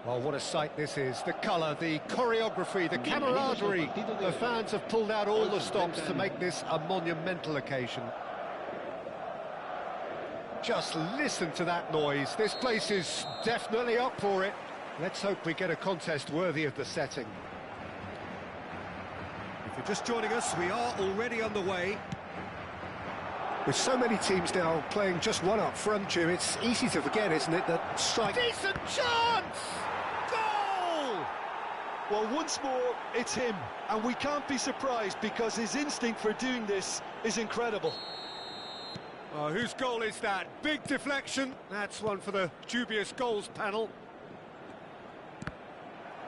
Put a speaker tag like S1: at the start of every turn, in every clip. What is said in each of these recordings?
S1: Well, what a sight this is. The colour, the choreography, the camaraderie. The fans have pulled out all the stops to make this a monumental occasion. Just listen to that noise. This place is definitely up for it. Let's hope we get a contest worthy of the setting. If you're just joining us, we are already underway. With so many teams now playing just one up front, Jim, it's easy to forget, isn't it, that strike... Decent chance! Goal!
S2: Well, once more, it's him. And we can't be surprised because his instinct for doing this is incredible.
S1: Oh, whose goal is that? Big deflection. That's one for the dubious goals panel.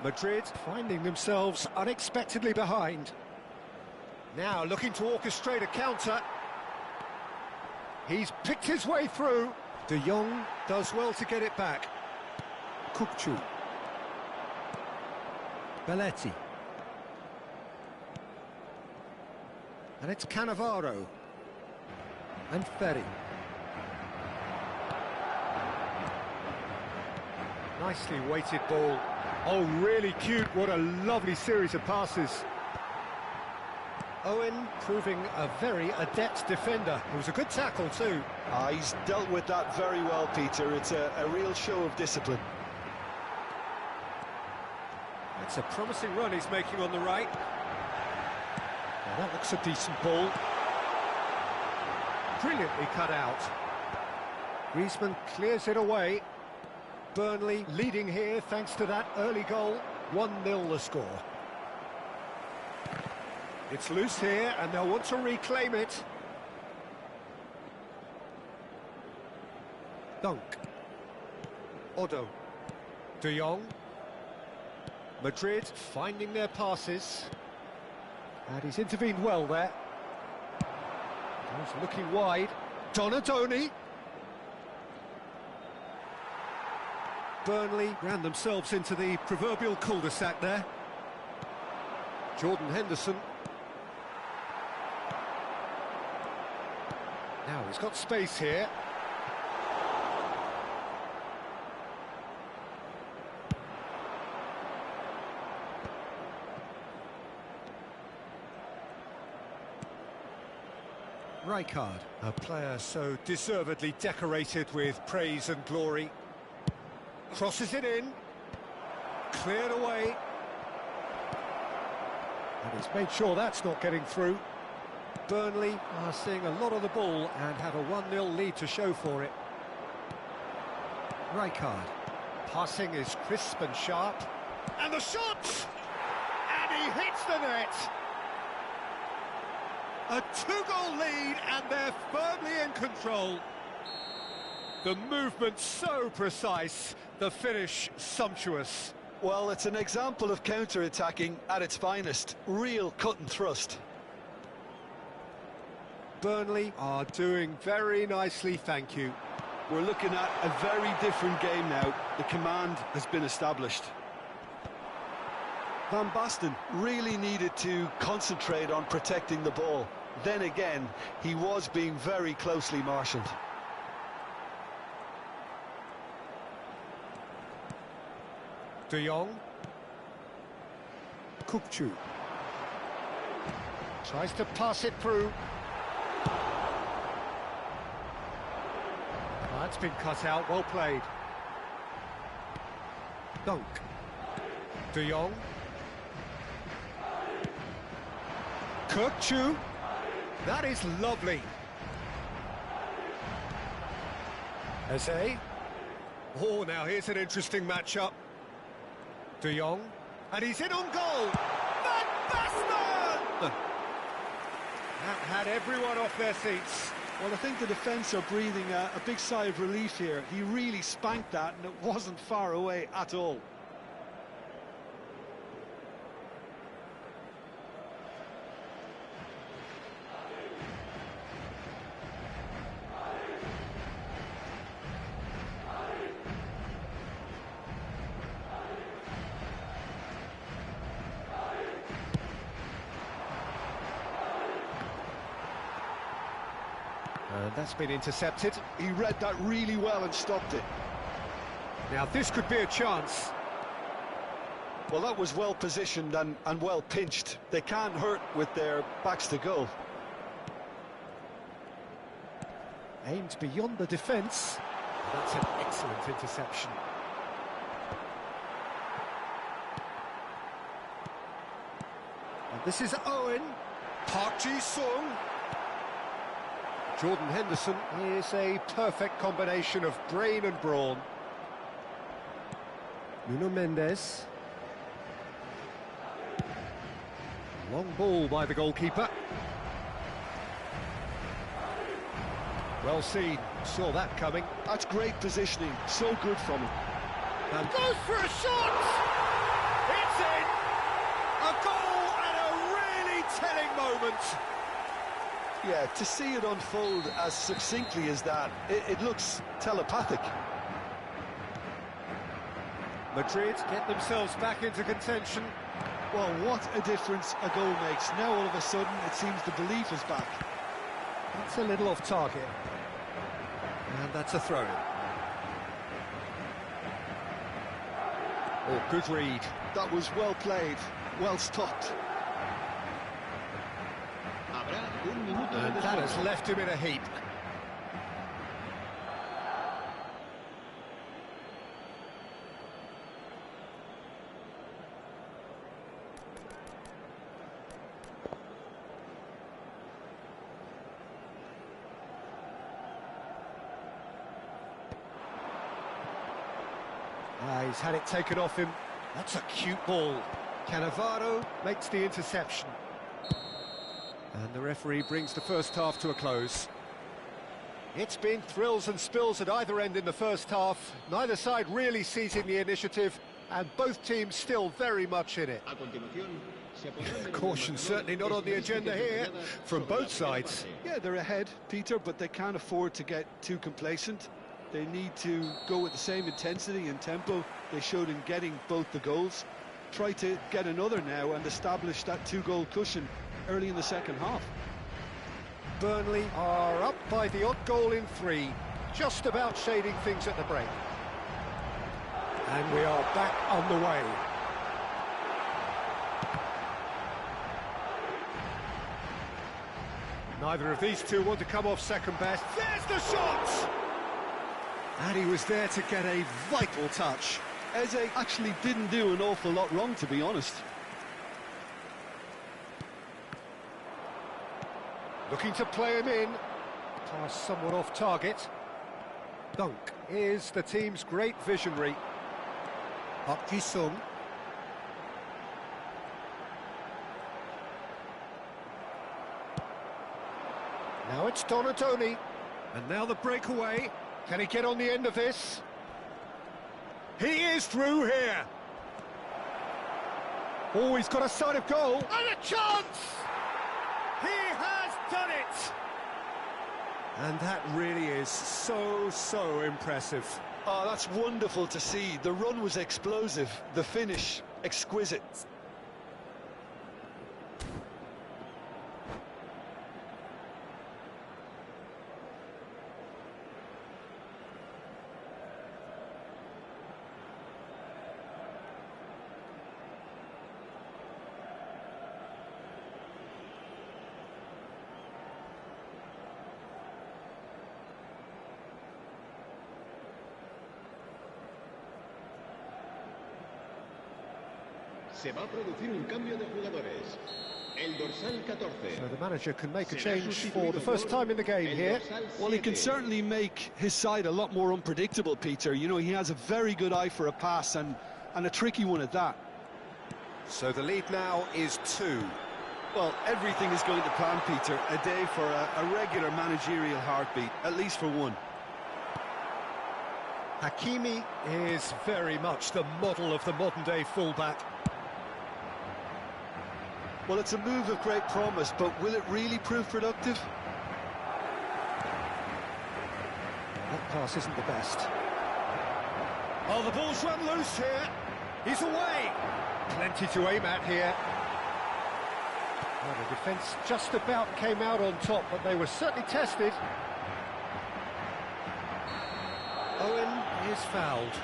S1: Madrid finding themselves unexpectedly behind. Now looking to orchestrate a counter. He's picked his way through. De Jong does well to get it back. Kukçu. Belletti. And it's Cannavaro. And Ferry. Nicely weighted ball. Oh, really cute. What a lovely series of passes. Owen proving a very adept defender. It was a good tackle too.
S2: He's dealt with that very well, Peter. It's a real show of discipline.
S1: It's a promising run he's making on the right. Now that looks a decent ball. Brilliantly cut out. Griezmann clears it away. Burnley leading here thanks to that early goal. 1-0 the score. It's loose here and they'll want to reclaim it. Dunk. Odo. De Jong. Madrid finding their passes. And he's intervened well there. He's looking wide. Donadoni. Burnley ran themselves into the proverbial cul-de-sac there. Jordan Henderson. Now he's got space here. Rijkaard, a player so deservedly decorated with praise and glory. Crosses it in. Cleared away. And he's made sure that's not getting through. Burnley are seeing a lot of the ball and have a 1-0 lead to show for it. Rijkaard. Passing is crisp and sharp. And the shot! And he hits the net! A 2-goal lead and they're firmly in control. The movement so precise, the finish sumptuous.
S2: Well, it's an example of counter-attacking at its finest. Real cut and thrust.
S1: Burnley are doing very nicely, thank you.
S2: We're looking at a very different game now. The command has been established. Van Basten really needed to concentrate on protecting the ball. Then again, he was being very closely marshalled.
S1: De Jong. Kukçu. Tries to pass it through. That's been cut out, well played. Dunk. De Jong. Kukçu. That is lovely. Eze. Oh, now here's an interesting matchup. De Jong. And he's in on goal. Van Basten! That had everyone off their seats.
S2: Well, I think the defence are breathing a big sigh of relief here. He really spanked that and it wasn't far away at all.
S1: And that's been intercepted.
S2: He read that really well and stopped it.
S1: Now this could be a chance.
S2: Well, that was well positioned and well pinched. They can't hurt with their backs to goal.
S1: Aimed beyond the defence. That's an excellent interception. And this is Owen. Park Ji-sung. Jordan Henderson is a perfect combination of brain and brawn. Nuno Mendes. Long ball by the goalkeeper. Well seen, saw that coming.
S2: That's great positioning, so good from him.
S1: And goes for a shot! It's in! A goal at a really telling moment.
S2: Yeah, to see it unfold as succinctly as that, it looks telepathic.
S1: Madrid get themselves back into contention.
S2: Well, what a difference a goal makes. Now all of a sudden it seems the belief is back.
S1: That's a little off target. And that's a throw-in. Oh, good read.
S2: That was well played, well stopped.
S1: And that has left him in a heap. He's had it taken off him. That's a cute ball. Cannavaro makes the interception. And the referee brings the first half to a close. It's been thrills and spills at either end in the first half. Neither side really seizing the initiative, and both teams still very much in it. Caution certainly not on the agenda here from both sides.
S2: Yeah, they're ahead, Peter, but they can't afford to get too complacent. They need to go with the same intensity and tempo they showed in getting both the goals. Try to get another now and establish that two-goal cushion early in the second half.
S1: Burnley are up by the odd goal in 3, just about shading things at the break. And we are back on the way. Neither of these two want to come off second best. There's the shot! And he was there to get a vital touch.
S2: Eze actually didn't do an awful lot wrong, to be honest.
S1: Looking to play him in. Pass somewhat off target. Dunk is the team's great visionary. Park Ji-sung. Now it's Donatoni. And now the breakaway. Can he get on the end of this? He is through here. Oh, he's got a sight of goal. And a chance! He has done it! And that really is so impressive.
S2: Oh, that's wonderful to see. The run was explosive, the finish exquisite.
S3: Se va a producir un cambio de jugadores. El dorsal 14.
S1: So the manager can make a change for the first time in the game here.
S2: Well, he can certainly make his side a lot more unpredictable, Peter. You know, he has a very good eye for a pass and a tricky one at that.
S1: So the lead now is 2.
S2: Well, everything is going to plan, Peter. A day for a regular managerial heartbeat, at least for one.
S1: Hakimi is very much the model of the modern-day fullback.
S2: Well, it's a move of great promise, but will it really prove productive?
S1: That pass isn't the best. Oh, the ball's run loose here. He's away. Plenty to aim at here. Well, the defence just about came out on top, but they were certainly tested. Owen is fouled.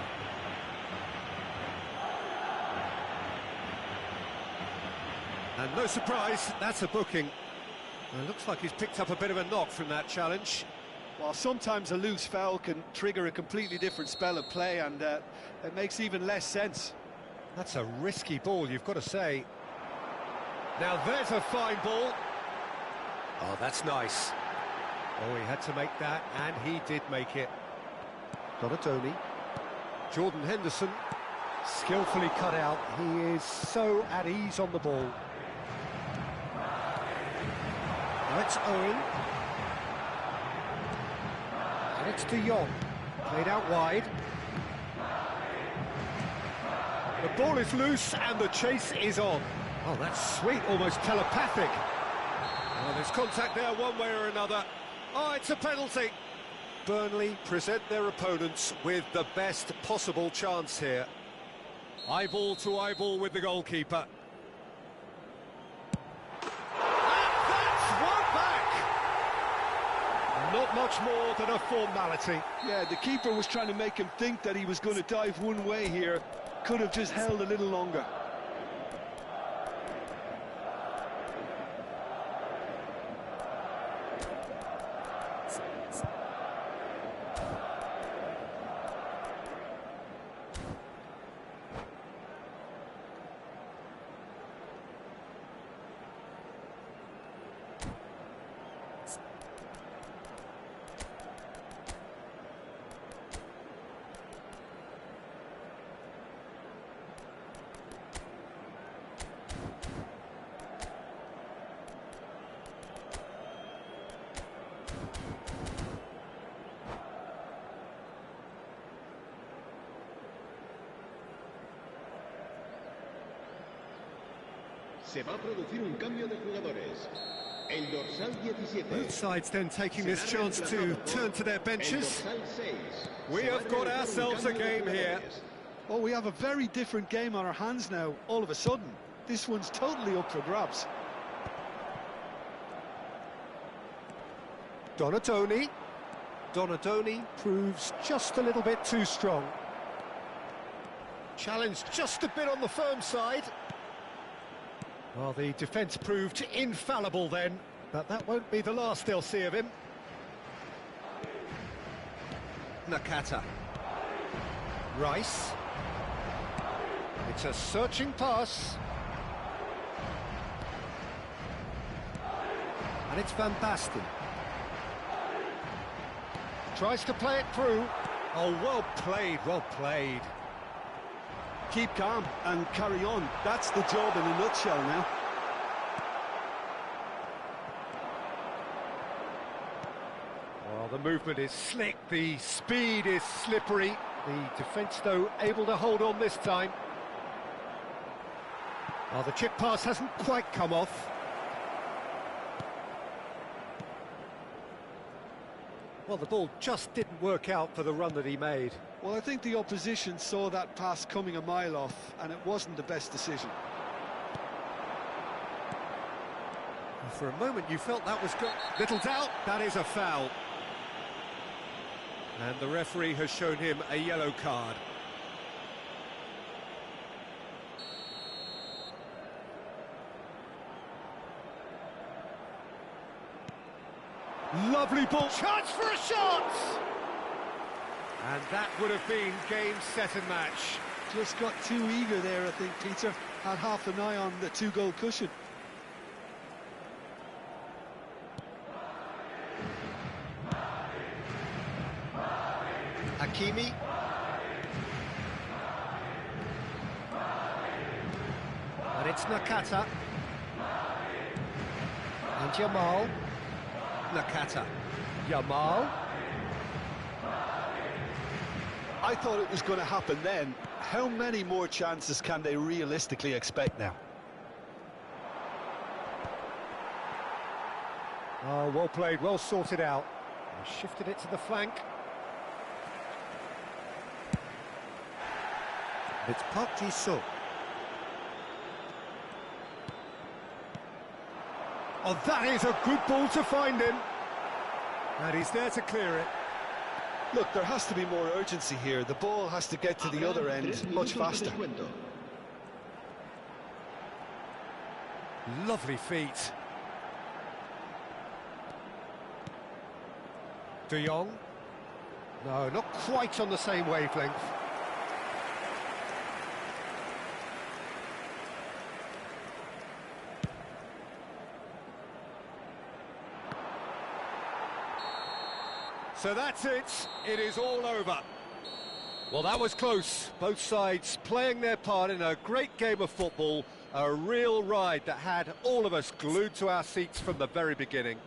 S1: And no surprise, that's a booking. And it looks like he's picked up a bit of a knock from that challenge.
S2: Well, sometimes a loose foul can trigger a completely different spell of play, and it makes even less sense.
S1: That's a risky ball, you've got to say. Now there's a fine ball. Oh, that's nice. Oh, he had to make that, and he did make it. Donatoni. Jordan Henderson. Skillfully cut out. He is so at ease on the ball. Now it's Owen. And it's De Jong. Played out wide. The ball is loose and the chase is on. Oh, that's sweet, almost telepathic. Oh, there's contact there one way or another. Oh, it's a penalty. Burnley present their opponents with the best possible chance here. Eyeball to eyeball with the goalkeeper. And that's one back! Not much more than a formality.
S2: Yeah, the keeper was trying to make him think that he was going to dive one way here. Could have just held a little longer.
S3: Se va a producir un cambio de jugadores. El dorsal 17.
S1: Both sides then taking this chance to turn to their benches. We have got ourselves a game here.
S2: Oh, we have a very different game on our hands now, all of a sudden. This one's totally up for grabs.
S1: Donatoni. Donatoni proves just a little bit too strong. Challenged just a bit on the firm side. Well, the defence proved infallible then, but that won't be the last they'll see of him. Nakata. Rice. It's a searching pass. And it's Van Basten. Tries to play it through. Oh, well played, well played.
S2: Keep calm and carry on. That's the job in a nutshell now.
S1: Well, the movement is slick, the speed is slippery. The defence, though, able to hold on this time. Oh, the chip pass hasn't quite come off. Well, the ball just didn't work out for the run that he made.
S2: Well, I think the opposition saw that pass coming a mile off, and it wasn't the best decision.
S1: For a moment, you felt that was good. Little doubt, that is a foul. And the referee has shown him a yellow card. Lovely ball, chance for a shot! And that would have been game, set and match.
S2: Just got too eager there, I think, Peter. Had half an eye on the two-goal cushion.
S1: Hakimi. And it's Nakata. And Jamal. Nakata. Jamal.
S2: I thought it was going to happen then. How many more chances can they realistically expect now?
S1: Oh, well played, well sorted out. And shifted it to the flank. It's Park Ji-sung. Oh, that is a good ball to find him. And he's there to clear it.
S2: Look, there has to be more urgency here. The ball has to get to the other end much faster.
S1: Lovely feet. De Jong. No, not quite on the same wavelength. So that's it. It is all over. Well, that was close. Both sides playing their part in a great game of football. A real ride that had all of us glued to our seats from the very beginning.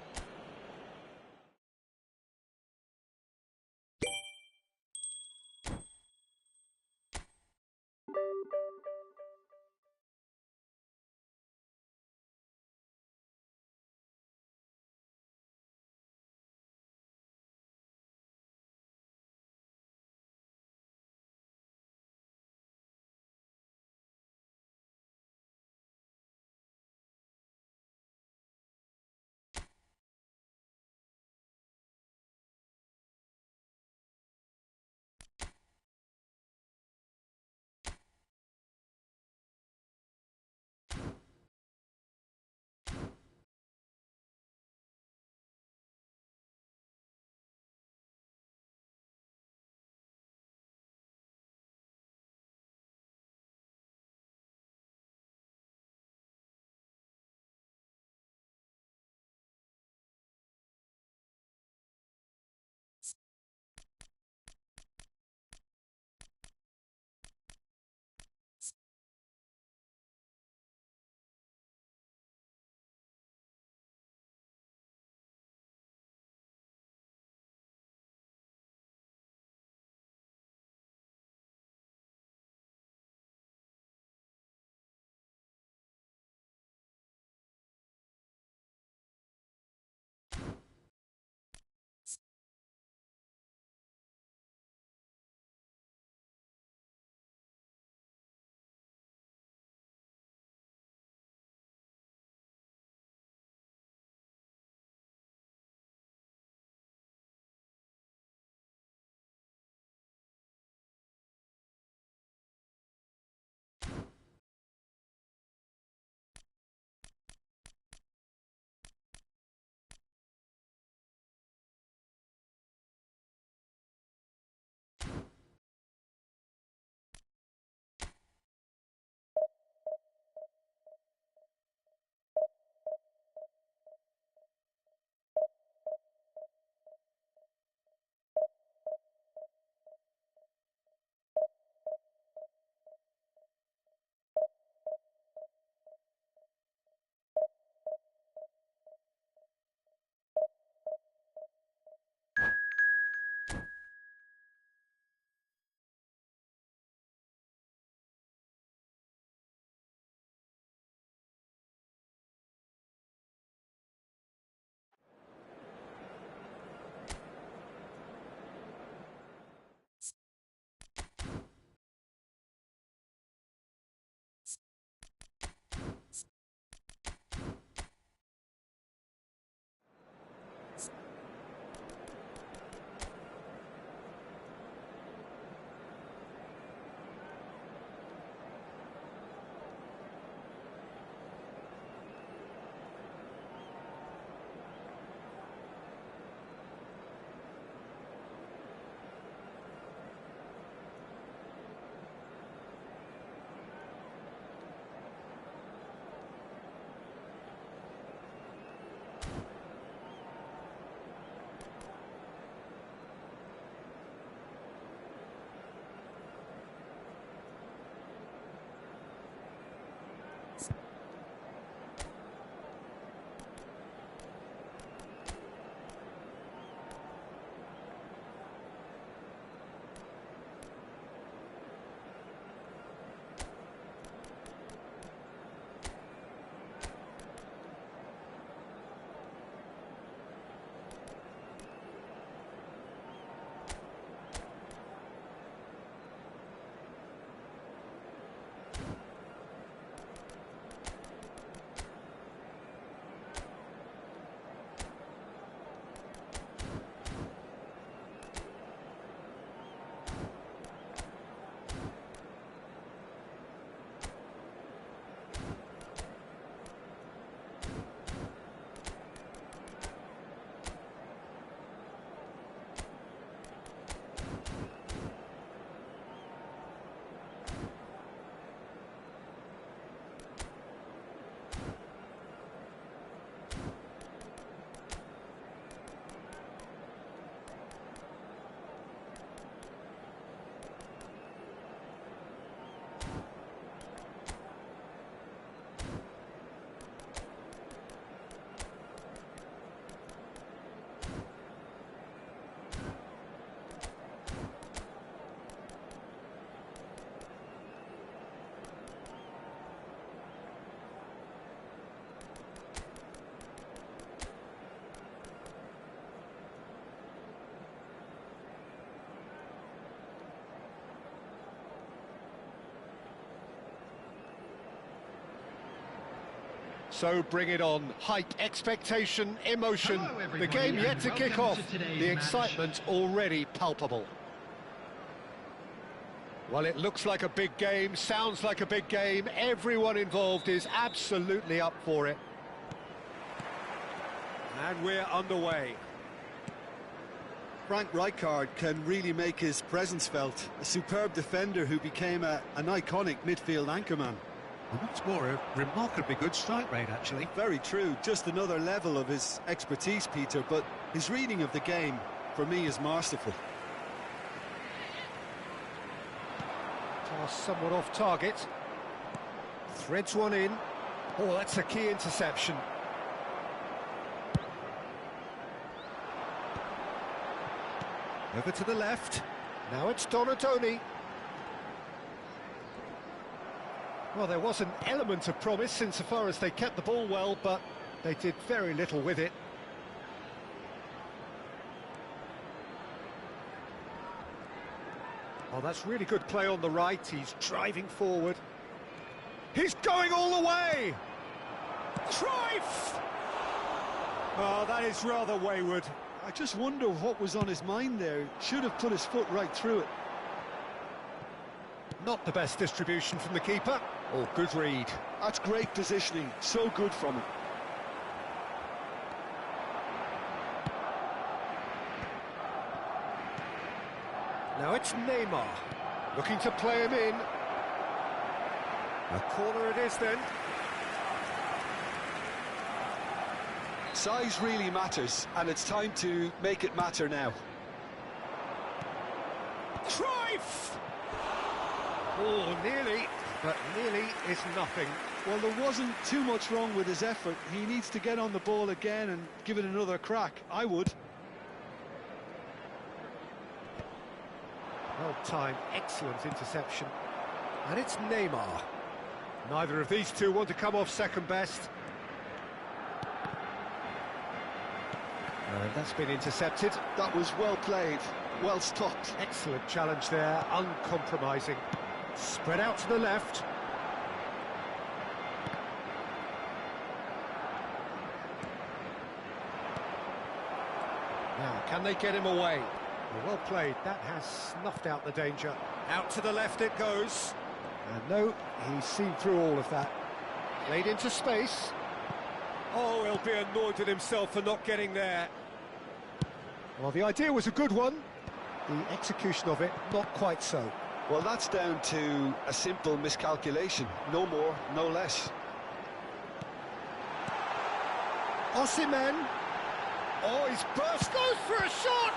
S1: So bring it on. Hype, expectation, emotion.
S3: Hello,
S1: The game
S3: everybody,
S1: yet to
S3: and
S1: kick
S3: welcome
S1: off.
S3: to today's
S1: The
S3: match.
S1: excitement already palpable. Well, it looks like a big game, sounds like a big game. Everyone involved is absolutely up for it. And we're underway.
S2: Frank Rijkaard can really make his presence felt. A superb defender who became an iconic midfield anchorman.
S4: And what's more, a remarkably good strike rate, actually.
S2: Very true, just another level of his expertise, Peter, but his reading of the game, for me, is masterful.
S1: Pass somewhat off target. Threads one in. Oh, that's a key interception. Over to the left. Now it's Donatoni. Well, there was an element of promise insofar as they kept the ball well, but they did very little with it. Oh, that's really good play on the right. He's driving forward. He's going all the way! Cruyff! Oh, that is rather wayward.
S2: I just wonder what was on his mind there. Should have put his foot right through it.
S1: Not the best distribution from the keeper. Oh, good read.
S2: That's great positioning, so good from him.
S1: Now it's Neymar, looking to play him in. A corner it is then.
S2: Size really matters, and it's time to make it matter now.
S1: Cruyff! Oh, nearly, but nearly is nothing.
S2: Well, there wasn't too much wrong with his effort. He needs to get on the ball again and give it another crack. I would.
S1: Well-timed, excellent interception. And it's Neymar. Neither of these two want to come off second best. And that's been intercepted.
S2: That was well played, well stopped.
S1: Excellent challenge there, uncompromising. Spread out to the left. Now, can they get him away? Well played, that has snuffed out the danger. Out to the left it goes. And no, he's seen through all of that. Played into space. Oh, he'll be annoyed with himself for not getting there. Well, the idea was a good one. The execution of it, not quite so.
S2: Well, that's down to a simple miscalculation. No more, no less.
S1: Osimhen. Oh, he's burst, goes for a shot!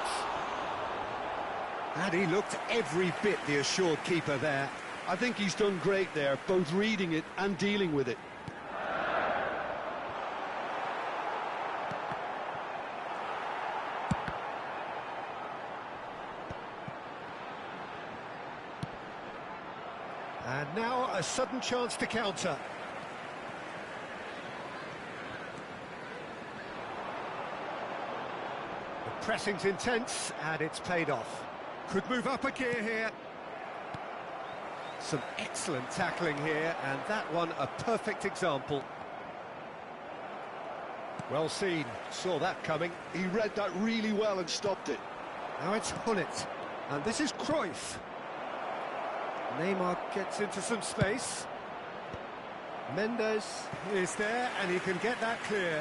S1: And he looked every bit the assured keeper there.
S2: I think he's done great there, both reading it and dealing with it.
S1: And now a sudden chance to counter. The pressing's intense, and it's paid off. Could move up a gear here. Some excellent tackling here, and that one a perfect example. Well seen, saw that coming.
S2: He read that really well and stopped it.
S1: Now it's Hullet, and this is Cruyff. Neymar gets into some space. Mendes is there, and he can get that clear.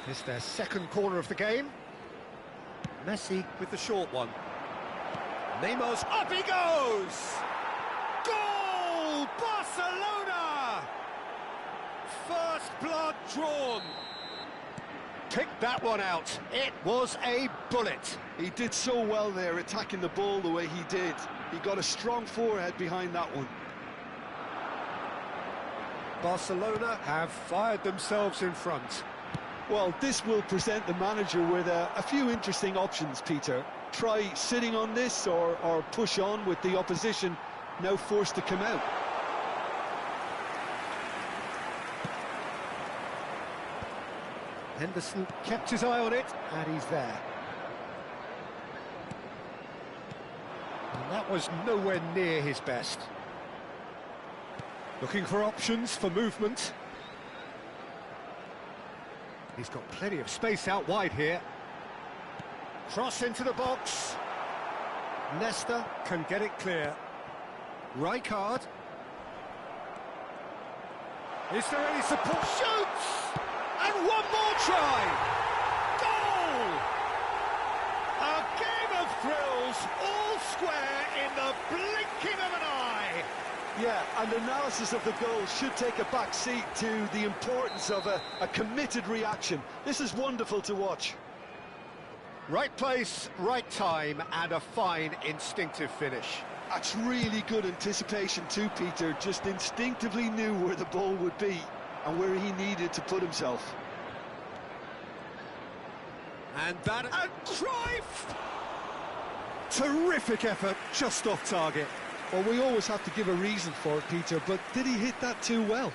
S1: It's their second corner of the game. Messi with the short one. Neymar's up he goes! Goal! Barcelona! First blood drawn. Picked that one out. It was a bullet.
S2: He did so well there, attacking the ball the way he did. He got a strong forehead behind that one.
S1: Barcelona have fired themselves in front.
S2: Well, this will present the manager with a few interesting options, Peter. Try sitting on this or push on with the opposition now forced to come out.
S1: Henderson kept his eye on it, and he's there. And that was nowhere near his best. Looking for options for movement. He's got plenty of space out wide here. Cross into the box. Nesta can get it clear. Rijkaard. Is there any support? Shoots! And one more try! Goal! A game of thrills, all square in the blinking of an eye!
S2: Yeah, and analysis of the goal should take a back seat to the importance of a committed reaction. This is wonderful to watch.
S1: Right place, right time, and a fine instinctive finish.
S2: That's really good anticipation too, Peter. Just instinctively knew where the ball would be and where he needed to put himself.
S1: And that... And Cruyff! Terrific effort, just off target.
S2: Well, we always have to give a reason for it, Peter, but did he hit that too well?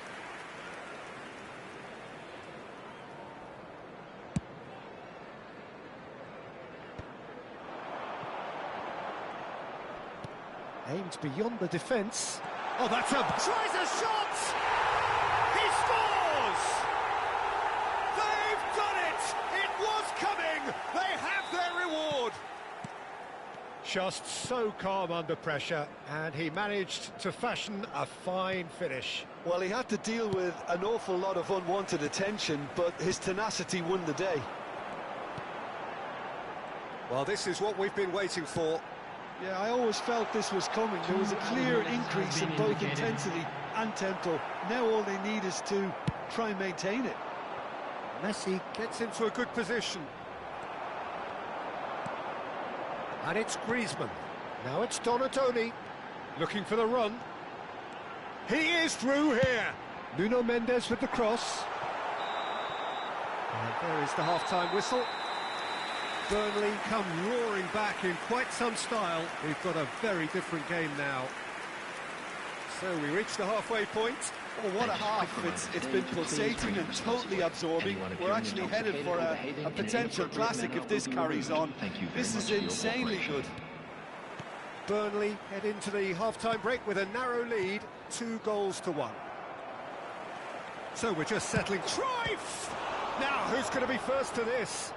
S1: Aims beyond the defence. Oh, that's a... Tries a shot! He scores! They've done it! It was coming! They have their reward! Just so calm under pressure, and he managed to fashion a fine finish.
S2: Well, he had to deal with an awful lot of unwanted attention, but his tenacity won the day.
S1: Well, this is what we've been waiting for.
S2: Yeah, I always felt this was coming. There was a clear increase in both intensity and tempo. Now all they need is to try and maintain it.
S1: Messi gets into a good position. And it's Griezmann. Now it's Donadoni, looking for the run. He is through here. Nuno Mendes with the cross. And there is the half-time whistle. Burnley come roaring back in quite some style. We've got a very different game now. So we reach the halfway point.
S2: Oh, what a half. It's been pulsating and totally absorbing. We're actually headed for a potential classic if this carries on. This is insanely good.
S1: Burnley head into the half-time break with a narrow lead, 2-1. So we're just settling. Cruyff! Now, who's going to be first to this?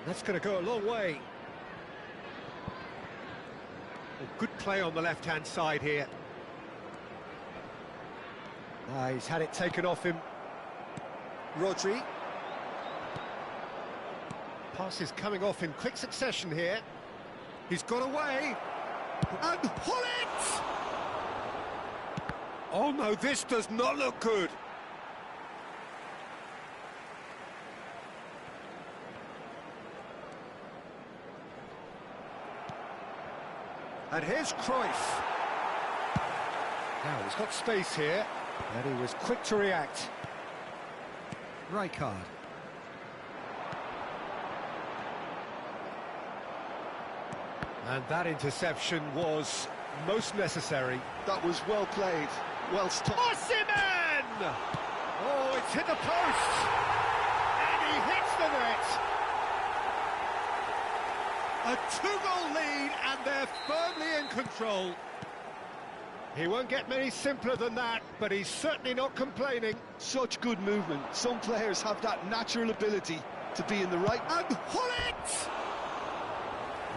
S1: That's going to go a long way. Good play on the left-hand side here. He's had it taken off him. Rodri. Pass is coming off in quick succession here. He's got away. And pull it! Oh no, this does not look good. And here's Cruyff. Now, he's got space here, and he was quick to react. Rijkaard. And that interception was most necessary.
S2: That was well played, well stopped.
S1: Osimhen! Oh, it's hit the post! And he hits the net! A 2-goal lead, and they're firmly in control. He won't get many simpler than that, but he's certainly not complaining.
S2: Such good movement. Some players have that natural ability to be in the right...
S1: And pull it!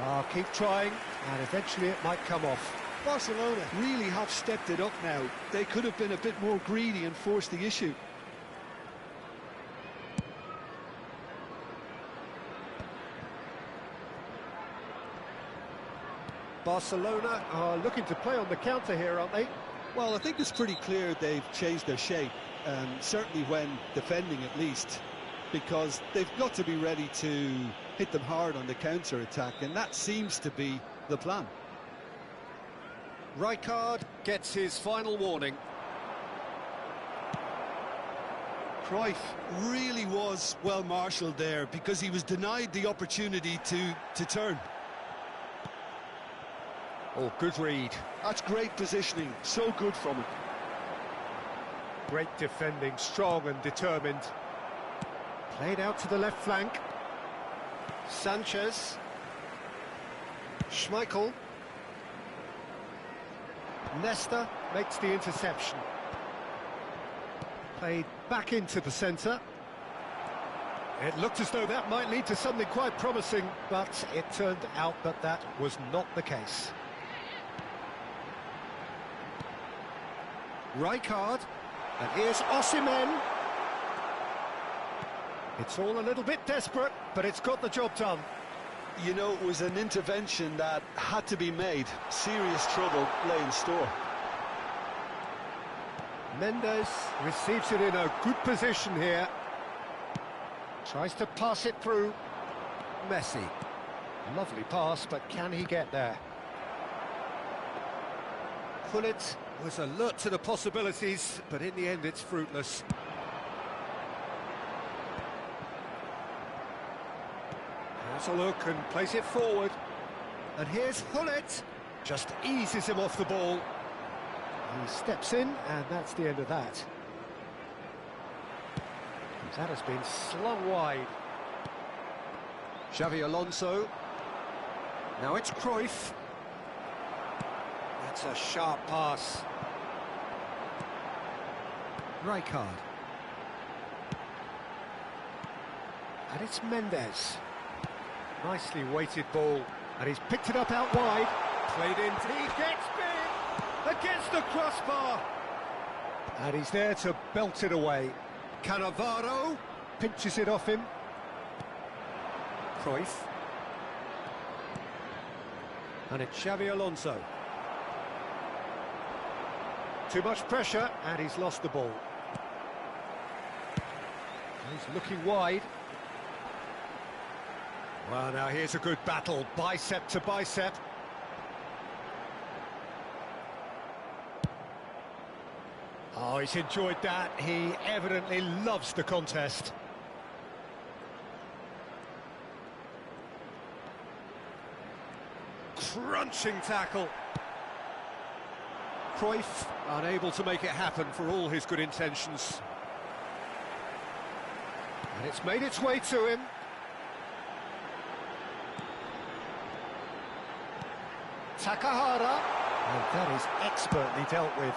S1: Oh, keep trying, and eventually it might come off.
S2: Barcelona really have stepped it up now. They could have been a bit more greedy and forced the issue.
S1: Barcelona are looking to play on the counter here, aren't they?
S2: Well, I think it's pretty clear they've changed their shape, certainly when defending at least, because they've got to be ready to hit them hard on the counter-attack, and that seems to be the plan.
S1: Rijkaard gets his final warning.
S2: Cruyff really was well marshalled there because he was denied the opportunity to turn.
S1: Oh, good read.
S2: That's great positioning, so good from him.
S1: Great defending, strong and determined. Played out to the left flank. Sanchez. Schmeichel. Nesta. makes the interception. Played back into the centre. It looked as though that might lead to something quite promising, but it turned out that that was not the case. Rijkaard, and here's Osimhen. It's all a little bit desperate, but it's got the job done.
S2: You know, it was an intervention that had to be made. Serious trouble lay in store.
S1: Mendes receives it in a good position here. Tries to pass it through. Messi. Lovely pass, but can he get there? Gullit was alert to the possibilities, but in the end it's fruitless. Has a look and plays it forward. And here's Gullit. Just eases him off the ball. He steps in, and that's the end of that. That has been slung wide. Xavi Alonso. Now it's Cruyff. That's a sharp pass. Rijkaard. And it's Mendes. Nicely weighted ball. And he's picked it up out wide. Played in. He gets big against the crossbar. And he's there to belt it away. Cannavaro pinches it off him. Cruyff. And it's Xavi Alonso. Too much pressure, and he's lost the ball. He's looking wide. Well, now here's a good battle, bicep to bicep. Oh, he's enjoyed that. He evidently loves the contest. Crunching tackle. Cruyff unable to make it happen for all his good intentions. And it's made its way to him. Takahara. And that is expertly dealt with.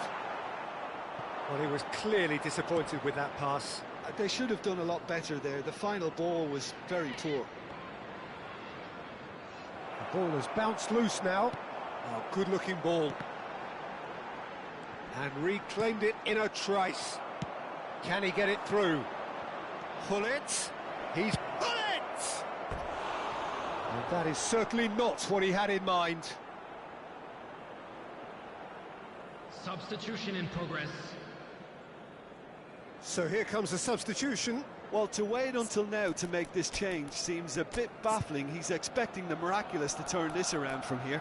S1: Well, he was clearly disappointed with that pass.
S2: They should have done a lot better there. The final ball was very poor.
S1: The ball has bounced loose now. Oh, good-looking ball. And reclaimed it in a trice. Can he get it through? Gullit. He's Gullit! And that is certainly not what he had in mind.
S5: Substitution in progress.
S1: So here comes a substitution.
S2: Well, to wait until now to make this change seems a bit baffling. He's expecting the miraculous to turn this around from here.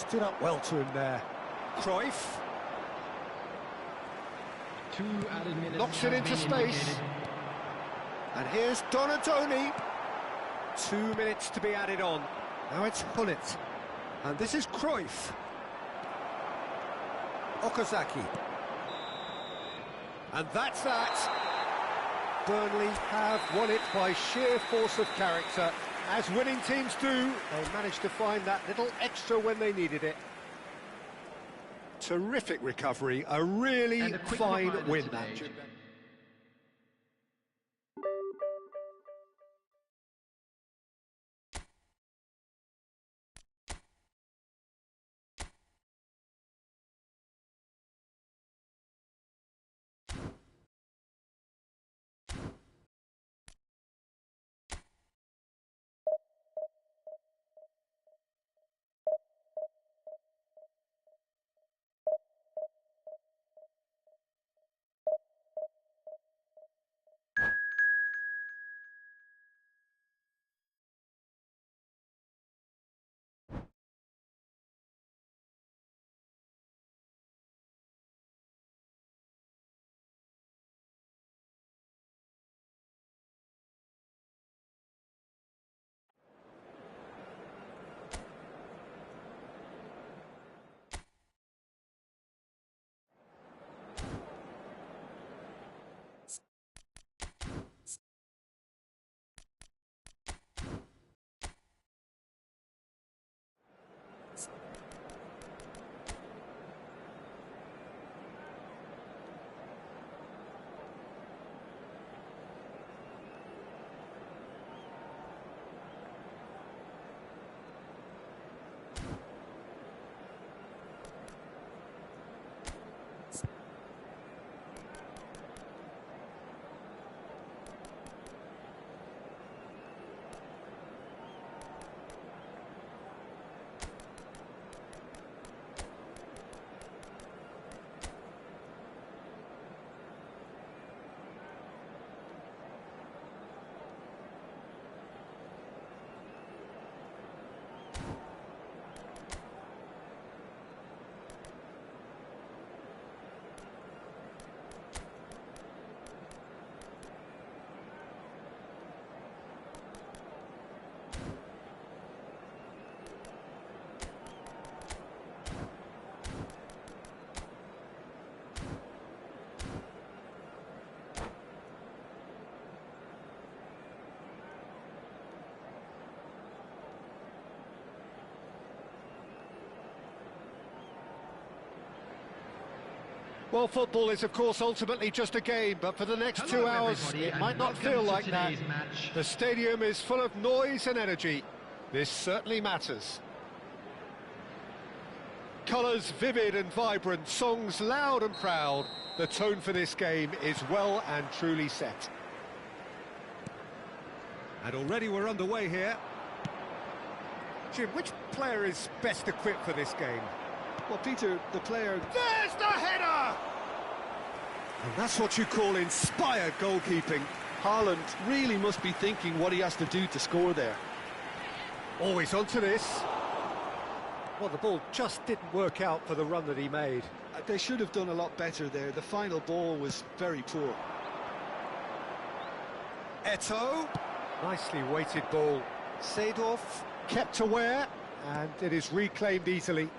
S1: Stood up well to him there. Cruyff. Knocks it into space. And here's Donatoni. 2 minutes to be added on. Now it's Gullit. And this is Cruyff. Okazaki. And that's that. Burnley have won it by sheer force of character. As winning teams do, they managed to find that little extra when they needed it. Terrific recovery, a really fine win. Well, football is, of course, ultimately just a game, but for the next 2 hours, it might not feel like that. The stadium is full of noise and energy. This certainly matters. Colours vivid and vibrant, songs loud and proud. The tone for this game is well and truly set. And already we're underway here. Jim, which player is best equipped for this game?
S2: Well, Peter, the player...
S1: There's the header! And that's what you call inspired goalkeeping.
S2: Haaland really must be thinking what he has to do to score there.
S1: Always onto this. Well, the ball just didn't work out for the run that he made.
S2: They should have done a lot better there. The final ball was very poor.
S1: Eto'o. Nicely weighted ball. Seedorf kept aware, and it is reclaimed easily.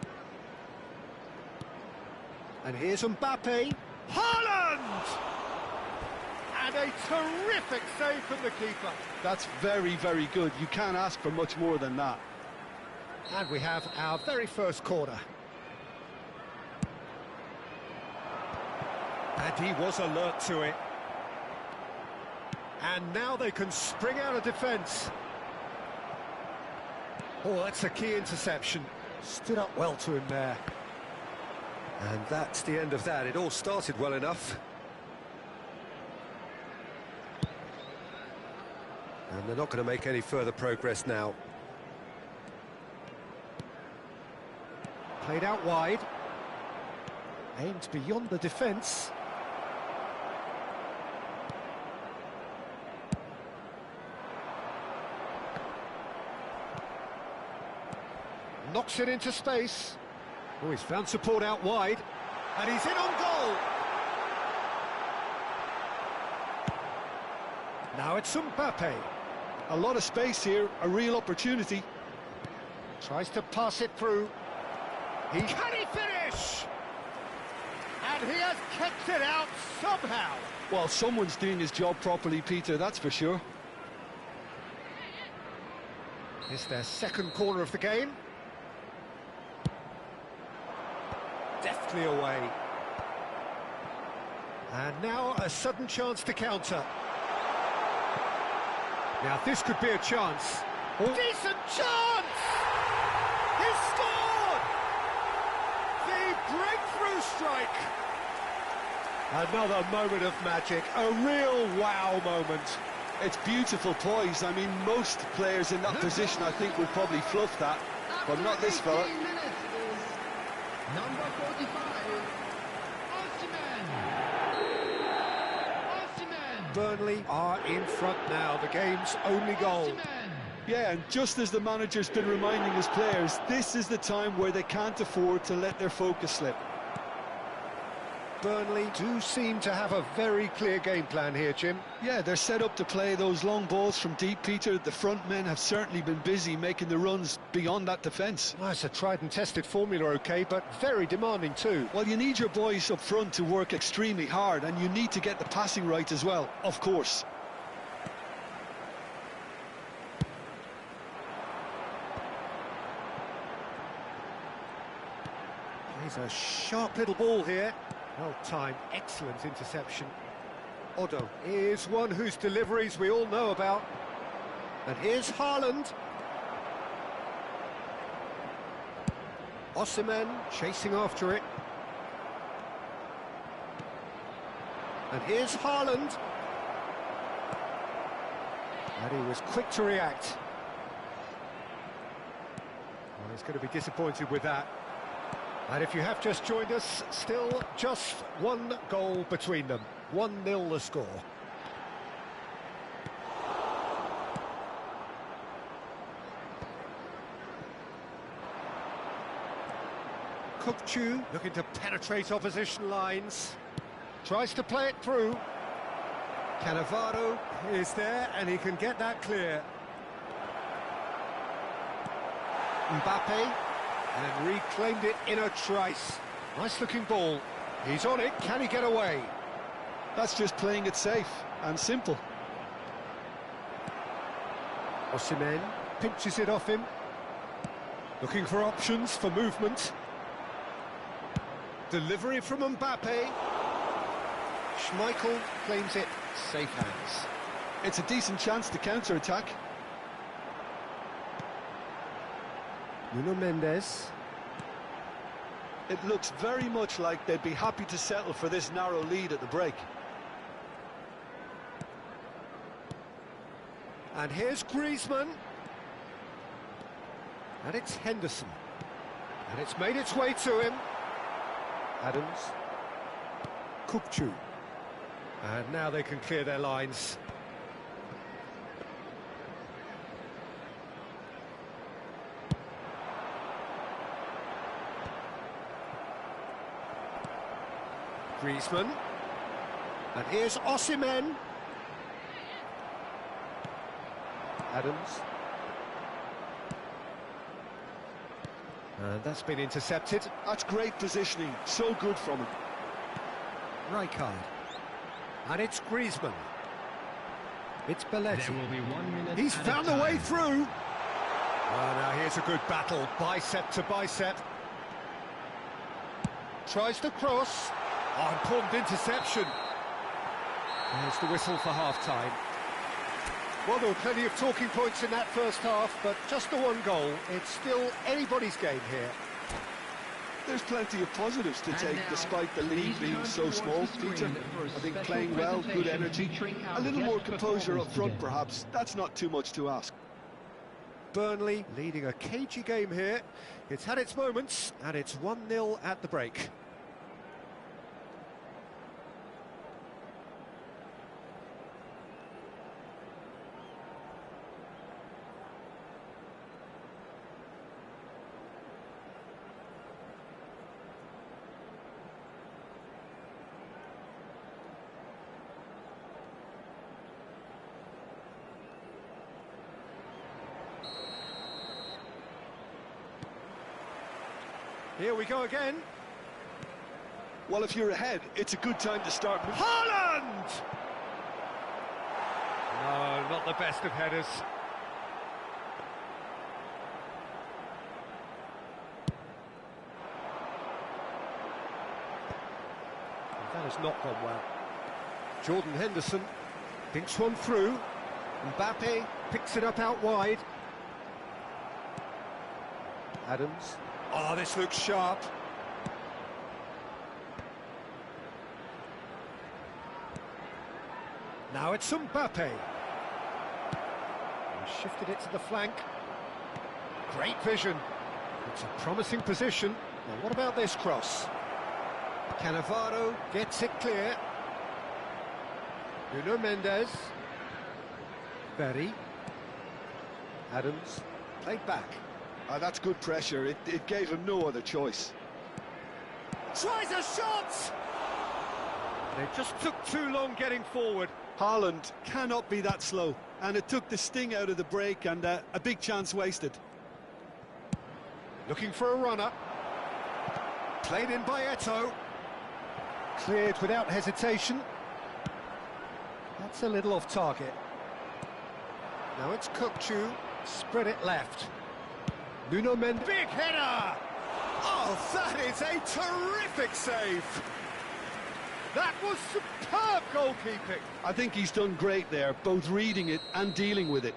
S1: And here's Mbappe. Haaland! And a terrific save from the keeper.
S2: That's very, very good. You can't ask for much more than that.
S1: And we have our very first corner. And he was alert to it. And now they can spring out of defence. Oh, that's a key interception. Stood up well to him there. And that's the end of that. It all started well enough. And they're not going to make any further progress now. Played out wide. Aimed beyond the defence. Knocks it into space. Oh, he's found support out wide. And he's in on goal. Now it's Mbappe.
S2: A lot of space here, a real opportunity.
S1: Tries to pass it through. Can he finish? And he has kicked it out somehow.
S2: Well, someone's doing his job properly, Peter, that's for sure.
S1: It's their second corner of the game. Deftly away. And now a sudden chance to counter. Now this could be a chance. Oh. Decent chance! He scored! The breakthrough strike. Another moment of magic, a real wow moment.
S2: It's beautiful poise. I mean, most players in that position, I think, would probably fluff that, but not this fella.
S5: Number 45, Osimhen.
S1: Burnley are in front now, the game's only goal.
S2: Yeah, and just as the manager's been reminding his players, this is the time where they can't afford to let their focus slip.
S1: Burnley do seem to have a very clear game plan here, Jim.
S2: Yeah, they're set up to play those long balls from deep, Peter. The front men have certainly been busy making the runs beyond that defence.
S1: Well, it's a tried and tested formula, OK, but very demanding too.
S2: Well, you need your boys up front to work extremely hard, and you need to get the passing right as well, of course.
S1: Here's a sharp little ball here. Well timed, excellent interception. Odo is one whose deliveries we all know about. And here's Haaland. Osimhen chasing after it. And here's Haaland. And he was quick to react. Well, he's going to be disappointed with that. And if you have just joined us, still just one goal between them. 1-0 the score. Kukçu looking to penetrate opposition lines. Tries to play it through. Cannavaro is there and he can get that clear. Mbappe. And reclaimed it in a trice. Nice looking ball. He's on it. Can he get away?
S2: That's just playing it safe and simple.
S1: Osimhen pinches it off him. Looking for options for movement. Delivery from Mbappe. Schmeichel claims it, safe hands.
S2: It's a decent chance to counter-attack.
S1: Nuno Mendes.
S2: It looks very much like they'd be happy to settle for this narrow lead at the break.
S1: And here's Griezmann. And it's Henderson. And it's made its way to him. Adams. Kupchu. And now they can clear their lines. Griezmann. And here's Osimhen. Adams. And that's been intercepted.
S2: That's great positioning, so good from him.
S1: Rijkaard. And it's Griezmann. It's Belletti.
S3: There will be 1 minute.
S1: He's
S3: at
S1: found
S3: a
S1: the way
S3: time.
S1: through. Oh, now here's a good battle, bicep to bicep. Tries to cross. Oh, important interception. There's the whistle for half-time. Well, there were plenty of talking points in that first half, but just the one goal. It's still anybody's game here.
S2: There's plenty of positives to take, despite the lead being so small, Peter. I think playing well, good energy, a little more composure up front, perhaps. That's not too much to ask.
S1: Burnley leading a cagey game here. It's had its moments, and it's 1-0 at the break. Here we go again.
S2: Well, if you're ahead, it's a good time to start.
S1: Haaland! No, not the best of headers. That has not gone well. Jordan Henderson thinks one through. Mbappe picks it up out wide. Adams. Oh, this looks sharp. Now it's Mbappe. And shifted it to the flank. Great vision. It's a promising position. Now, what about this cross? Cannavaro gets it clear. Nuno Mendes. Berry. Adams. Played back.
S2: That's good pressure. It gave him no other choice.
S1: Tries a shot! They just took too long getting forward.
S2: Haaland cannot be that slow, and it took the sting out of the break, and a big chance wasted.
S1: Looking for a runner. Played in by Eto'o. Cleared without hesitation. That's a little off target. Now it's Kupchu. Spread it left. Nuno Mendes. Big header! Oh, that is a terrific save! That was superb goalkeeping.
S2: I think he's done great there, both reading it and dealing with it.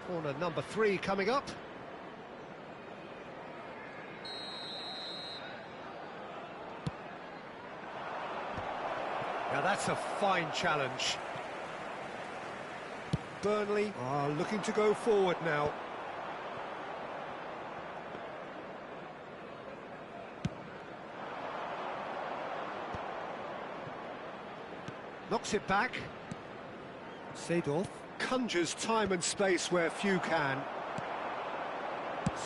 S1: Corner number 3 coming up. Now that's a fine challenge. Burnley are looking to go forward now. Knocks it back. Seedorf conjures time and space where few can.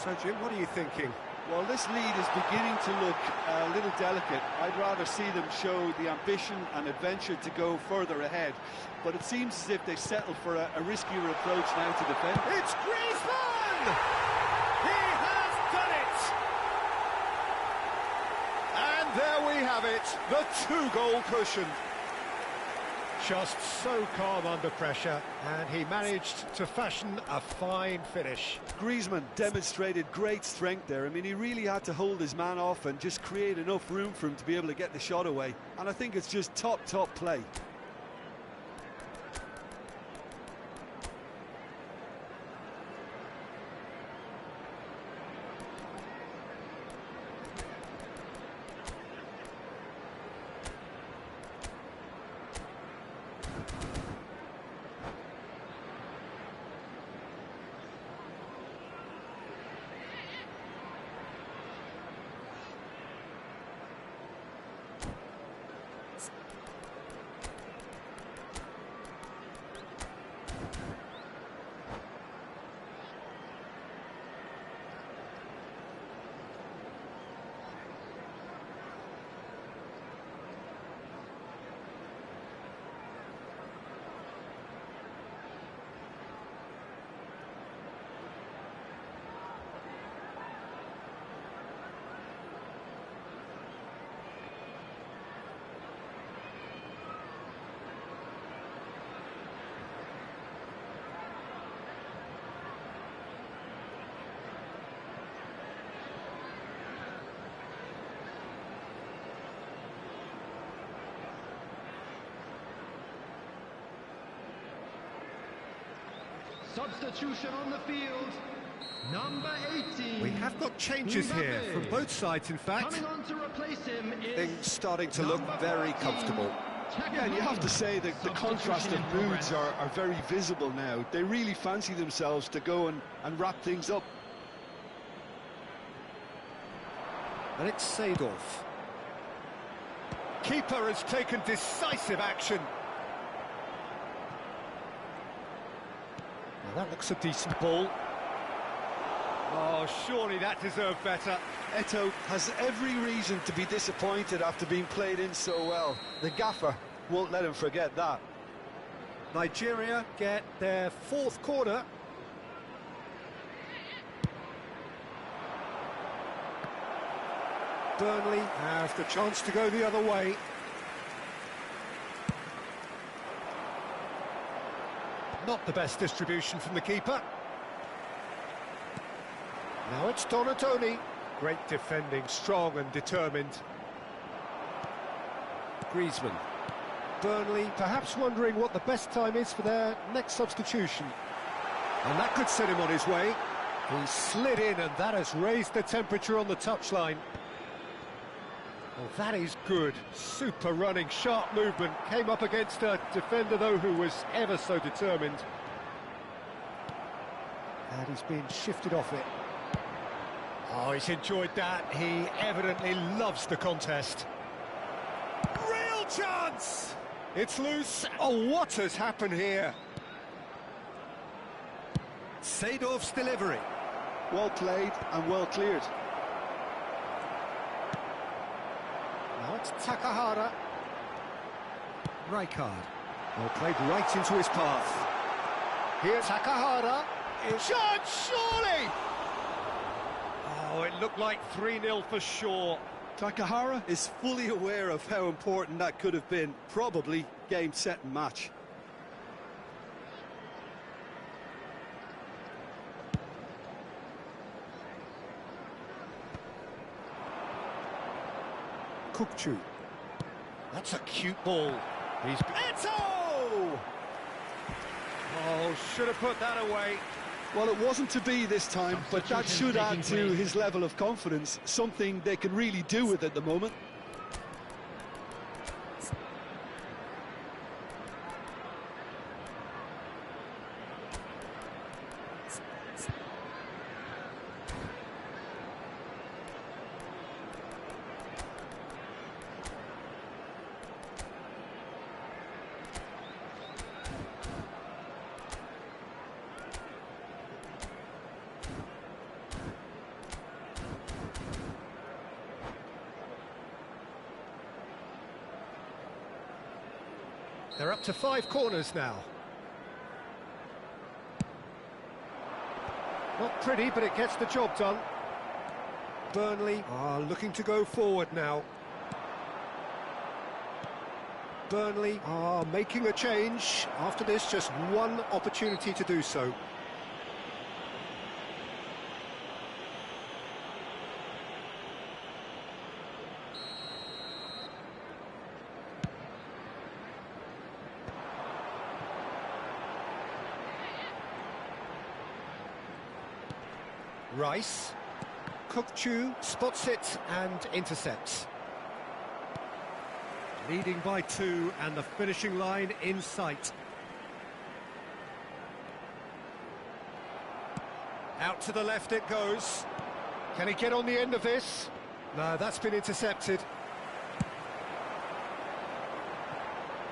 S1: So, Jim, what are you thinking?
S2: Well, this lead is beginning to look a little delicate. I'd rather see them show the ambition and adventure to go further ahead. But it seems as if they've settled for a riskier approach now to defend.
S1: It's Griezmann! He has done it! And there we have it, the 2-goal cushion. Just so calm under pressure, and he managed to fashion a fine finish.
S2: Griezmann demonstrated great strength there. I mean, he really had to hold his man off and just create enough room for him to be able to get the shot away. And I think it's just top play.
S3: Substitution on the field, number 18.
S1: We have got changes here from both sides, in fact.
S3: Coming on to replace him is
S5: Things starting to look very comfortable.
S2: Yeah, and you have to say that the contrast of moods are very visible now. They really fancy themselves to go and wrap things up.
S1: And it's Seedorf. Keeper has taken decisive action. Now that looks a decent ball. Oh, surely that deserved better.
S2: Eto'o has every reason to be disappointed after being played in so well. The gaffer won't let him forget that.
S1: Nigeria get their fourth corner. Burnley have the chance to go the other way. Not the best distribution from the keeper. Now it's Donatoni. Great defending, strong and determined. Griezmann. Burnley perhaps wondering what the best time is for their next substitution. And that could set him on his way. He slid in and that has raised the temperature on the touchline. Well, that is good. Super running, sharp movement. Came up against a defender, though, who was ever so determined. And he's been shifted off it. Oh, he's enjoyed that. He evidently loves the contest. Real chance! It's loose. Oh, what has happened here?
S5: Seedorf's delivery.
S2: Well played and well cleared.
S1: Now it's Takahara. Rijkaard. Well played right into his path. Here's Takahara. Shot, surely! Oh, it looked like 3-0 for sure.
S2: Takahara is fully aware of how important that could have been. Probably game, set and match.
S1: Kukçu. That's a cute ball. He's... Eto'o! Oh, should have put that away.
S2: Well, it wasn't to be this time, but that should add to his level of confidence, something they can really do with at the moment.
S1: They're up to 5 corners now. Not pretty, but it gets the job done. Burnley are looking to go forward now. Burnley are making a change. After this, just one opportunity to do so. Rice. Kukçu spots it and intercepts.
S5: Leading by 2 and the finishing line in sight.
S1: Out to the left it goes. Can he get on the end of this? No, that's been intercepted.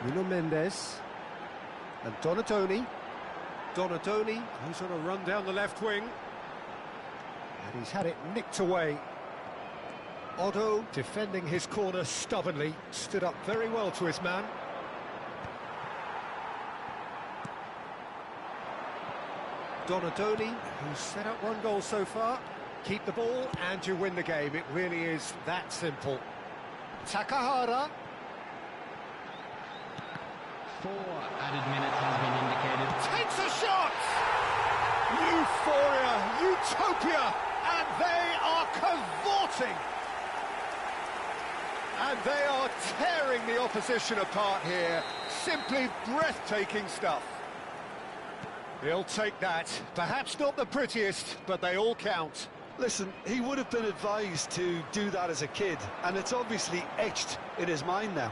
S1: Nuno Mendes. And Donatoni. Donatoni, who's on a run down the left wing. And he's had it nicked away. Otto, defending his corner stubbornly, stood up very well to his man. Donatoni, who's set up one goal so far. Keep the ball and you win the game. It really is that simple. Takahara.
S6: 4 added minutes has been indicated.
S1: Takes a shot! Euphoria, utopia, and they are cavorting. And they are tearing the opposition apart here. Simply breathtaking stuff. He'll take that. Perhaps not the prettiest, but they all count.
S2: Listen, he would have been advised to do that as a kid, and it's obviously etched in his mind now.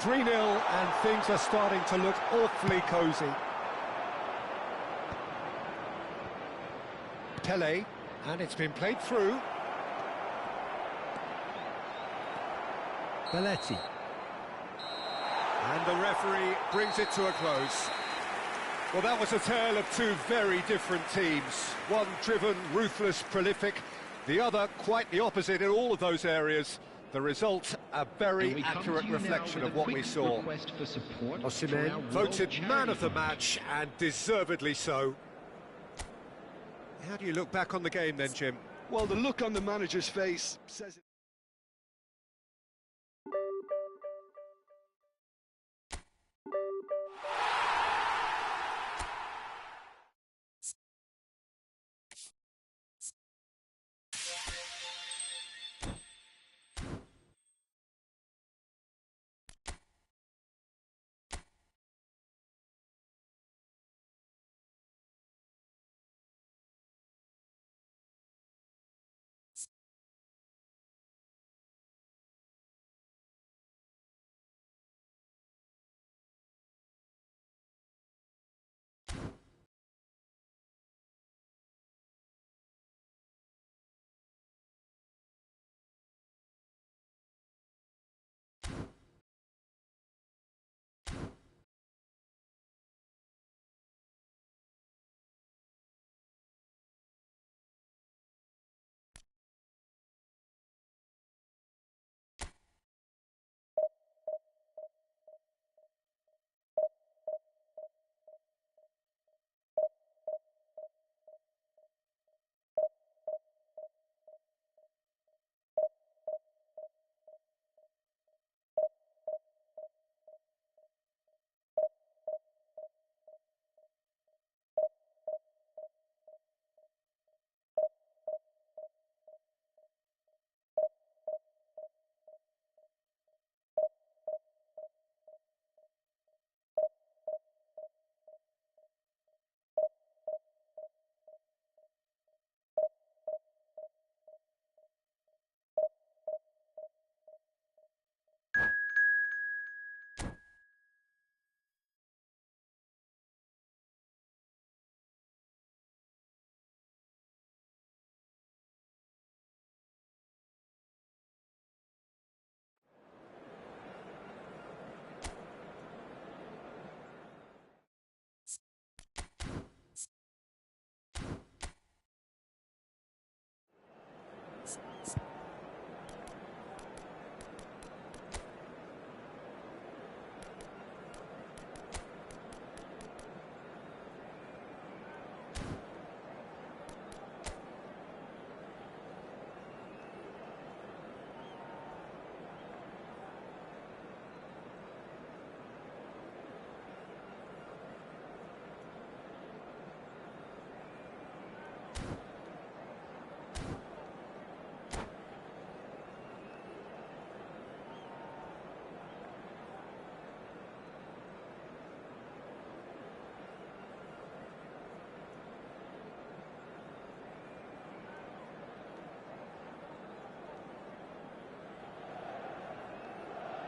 S1: 3-0, and things are starting to look awfully cosy. Pele, and it's been played through.
S5: Belletti.
S1: And the referee brings it to a close. Well, that was a tale of two very different teams. One driven, ruthless, prolific. The other quite the opposite in all of those areas. The result, a very accurate reflection of what we saw. Osimhen voted man of the match, and deservedly so. How do you look back on the game then, Jim?
S2: Well, the look on the manager's face says it.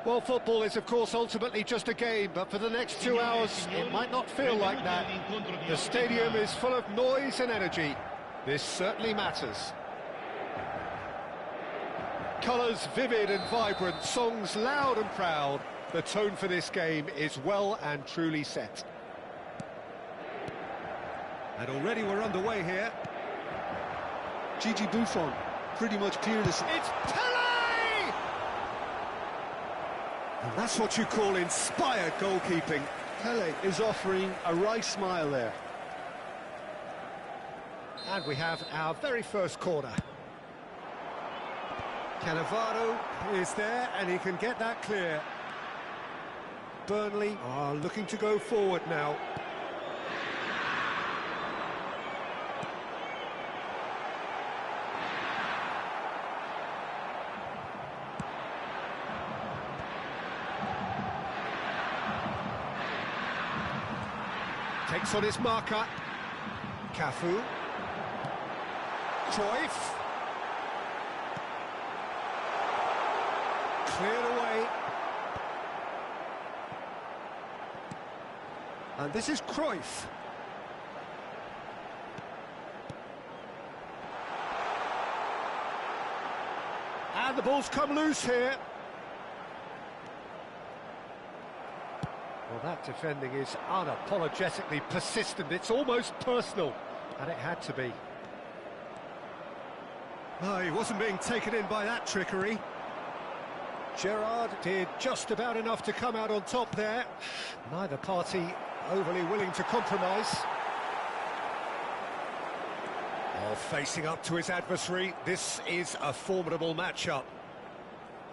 S1: Well, football is, of course, ultimately just a game, but for the next 2 hours, it might not feel like that. The stadium is full of noise and energy. This certainly matters. Colours vivid and vibrant, songs loud and proud. The tone for this game is well and truly set.
S5: And already we're underway here.
S2: Gigi Buffon pretty much cleared this.
S1: It's Pele!
S5: And that's what you call inspired goalkeeping.
S2: Pele is offering a wry smile there.
S1: And we have our very first corner.
S5: Cannavaro is there, and he can get that clear. Burnley are looking to go forward now.
S1: Takes on his marker. Cafu. Cruyff. Cleared away.
S5: And this is Cruyff.
S1: And the ball's come loose here. Well, that defending is unapologetically persistent. It's almost personal, and it had to be.
S5: Oh, he wasn't being taken in by that trickery.
S1: Gerrard did just about enough to come out on top there. Neither party overly willing to compromise. Oh, facing up to his adversary, this is a formidable matchup.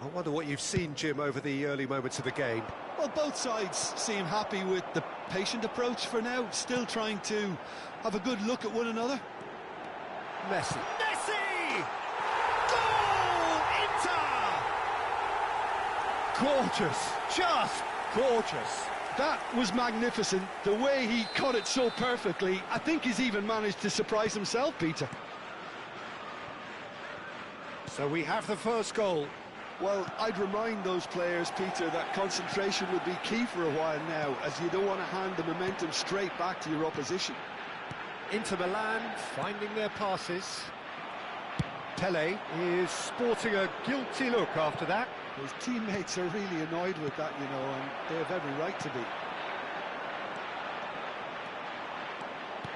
S5: I wonder what you've seen, Jim, over the early moments of the game.
S2: Well, both sides seem happy with the patient approach for now, still trying to have a good look at one another.
S1: Messi. Messi! Goal! Inter! Gorgeous, just gorgeous.
S2: That was magnificent. The way he cut it so perfectly, I think he's even managed to surprise himself, Peter.
S1: So we have the first goal.
S2: Well, I'd remind those players, Peter, that concentration would be key for a while now, as you don't want to hand the momentum straight back to your opposition.
S1: Inter Milan finding their passes. Pele is sporting a guilty look after that.
S2: His teammates are really annoyed with that, you know, and they have every right to be.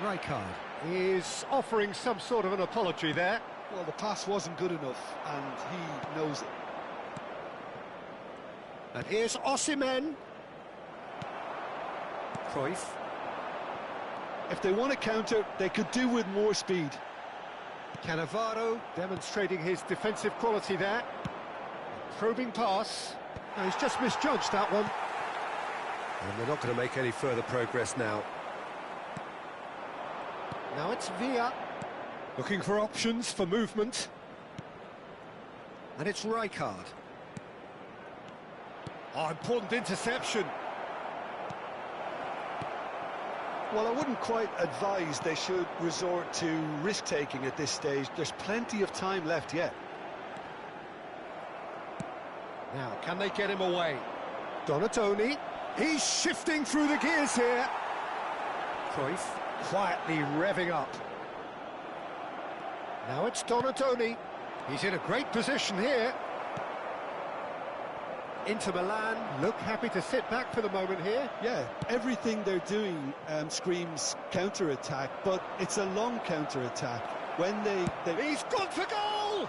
S1: Rijkaard is offering some sort of an apology there.
S2: Well, the pass wasn't good enough, and he knows it.
S1: And here's Osimhen. Cruyff.
S2: If they want to counter, they could do with more speed.
S1: Cannavaro demonstrating his defensive quality there. Probing pass. No, he's just misjudged that one.
S5: And they're not going to make any further progress now.
S1: Now it's Villa. Looking for options for movement. And it's Rijkaard. Oh, important interception.
S2: Well, I wouldn't quite advise they should resort to risk-taking at this stage. There's plenty of time left yet.
S1: Now, can they get him away? Donatoni. He's shifting through the gears here. Cruyff quietly revving up. Now it's Donatoni. He's in a great position here. Inter Milan look happy to sit back for the moment here.
S2: Yeah, everything they're doing screams counter-attack, but it's a long counter-attack. When they...
S1: He's gone for goal!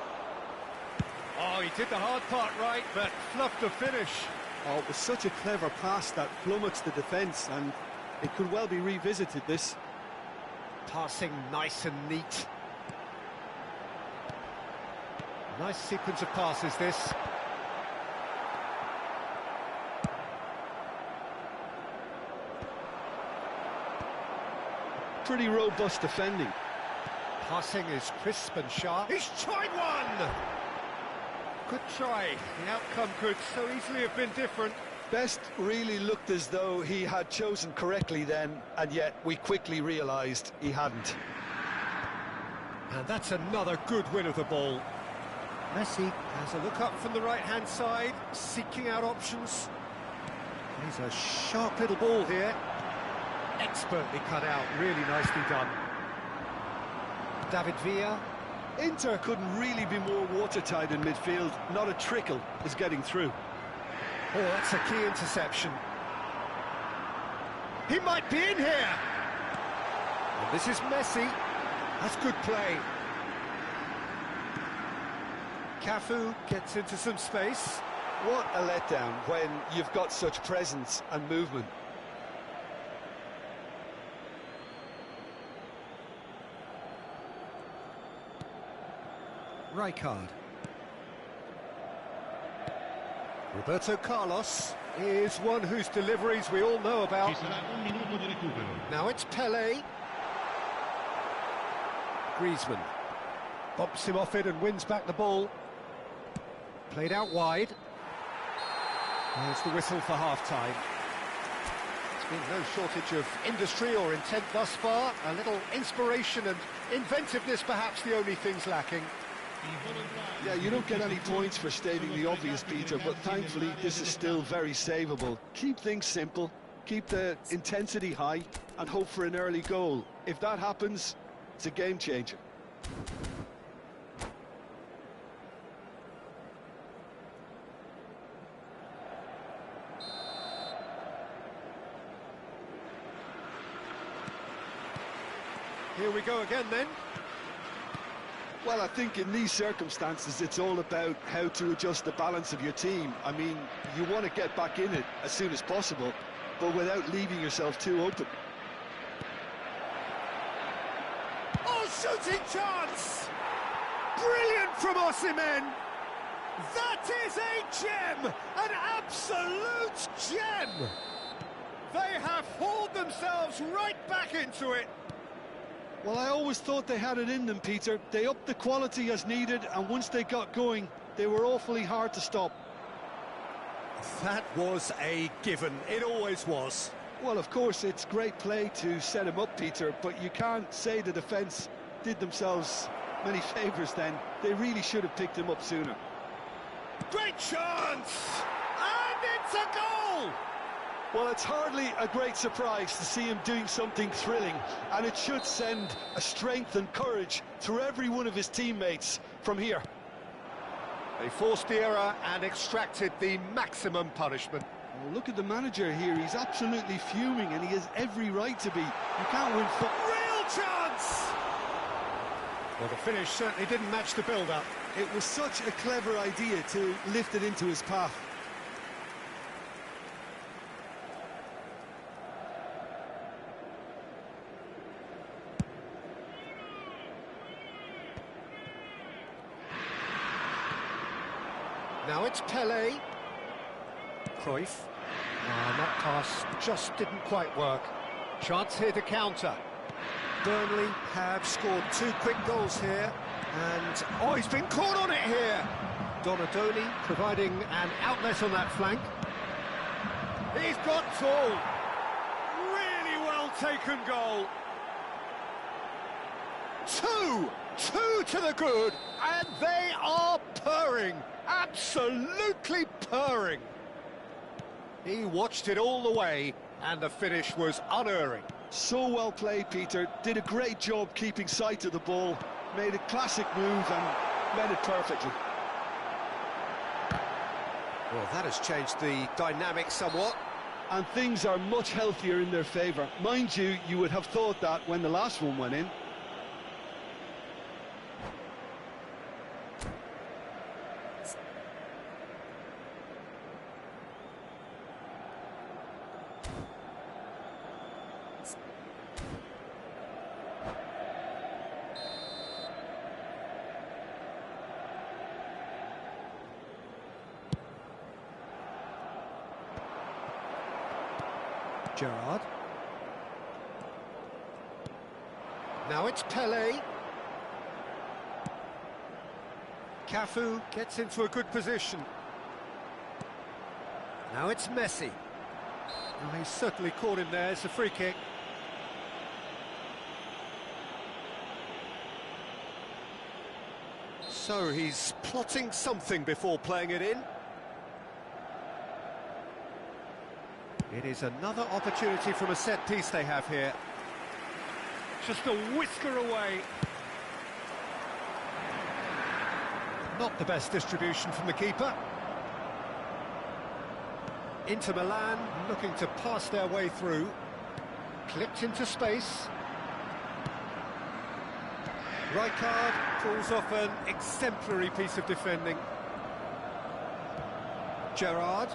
S1: Oh, he did the hard part right, but fluffed the finish.
S2: Oh, it was such a clever pass that flummoxed the defence, and it could well be revisited, this.
S1: Passing nice and neat. Nice sequence of passes, this.
S2: Pretty robust defending.
S1: Passing is crisp and sharp. He's tried one! Good try. The outcome could so easily have been different.
S2: Best really looked as though he had chosen correctly then, and yet we quickly realised he hadn't.
S1: And that's another good win of the ball. Messi has a look up from the right-hand side, seeking out options. He's a sharp little ball here. Expertly cut out, really nicely done. David Villa.
S2: Inter couldn't really be more watertight in midfield. Not a trickle is getting through.
S1: Oh, that's a key interception. He might be in here. And this is Messi. That's good play. Cafu gets into some space.
S2: What a letdown when you've got such presence and movement.
S1: Rijkaard. Roberto Carlos is one whose deliveries we all know about. Now it's Pelé. Griezmann bumps him off it and wins back the ball. Played out wide. There's the whistle for half-time. There's been no shortage of industry or intent thus far. A little inspiration and inventiveness, perhaps the only things lacking.
S2: Yeah, you don't get any points for stating the obvious, Peter, but thankfully this is still very savable. Keep things simple, keep the intensity high, and hope for an early goal. If that happens, it's a game changer.
S1: Here we go again then.
S2: Well, I think in these circumstances, it's all about how to adjust the balance of your team. I mean, you want to get back in it as soon as possible, but without leaving yourself too open.
S1: Oh, shooting chance! Brilliant from Osimhen! That is a gem! An absolute gem! They have hauled themselves right back into it.
S2: Well, I always thought they had it in them, Peter. They upped the quality as needed, and once they got going, they were awfully hard to stop.
S1: That was a given. It always was.
S2: Well, of course, it's great play to set him up, Peter, but you can't say the defence did themselves many favours then. They really should have picked him up sooner.
S1: Great chance! And it's a goal!
S2: Well, it's hardly a great surprise to see him doing something thrilling, and it should send a strength and courage through every one of his teammates from here.
S1: They forced the error and extracted the maximum punishment.
S2: Well, look at the manager here. He's absolutely fuming, and he has every right to be. You can't win
S1: Real chance! Well, the finish certainly didn't match the build-up.
S2: It was such a clever idea to lift it into his path.
S1: Now it's Pelé. Cruyff. That pass just didn't quite work. Chance here to counter. Burnley have scored 2 quick goals here. And, oh, he's been caught on it here. Donadoni providing an outlet on that flank. He's got tall. Really well taken goal. 2 to the good, and they are purring. Absolutely purring. He watched it all the way, and the finish was unerring.
S2: So well played, Peter. Did a great job keeping sight of the ball. Made a classic move and met it perfectly.
S1: Well, that has changed the dynamic somewhat.
S2: And things are much healthier in their favour. Mind you, you would have thought that when the last one went in.
S1: Gerrard. Now it's Pelé. Cafu gets into a good position. Now it's Messi. Well, he's certainly caught him there. It's a free kick. So he's plotting something before playing it in. It is another opportunity from a set piece they have here. Just a whisker away. Not the best distribution from the keeper. Inter Milan looking to pass their way through. Clipped into space. Rijkaard pulls off an exemplary piece of defending. Gerrard.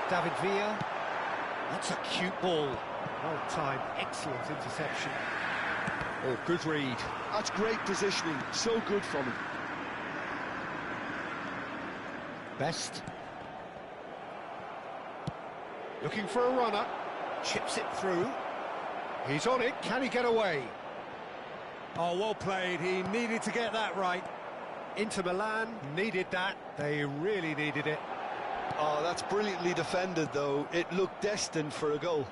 S1: David Villa. That's a cute ball. Well-timed, excellent interception. Oh, good read.
S2: That's great positioning, so good from him.
S1: Best. Looking for a runner. Chips it through. He's on it. Can he get away? Oh, well played. He needed to get that right. Inter Milan needed that. They really needed it.
S2: Oh, that's brilliantly defended, though. It looked destined for a goal.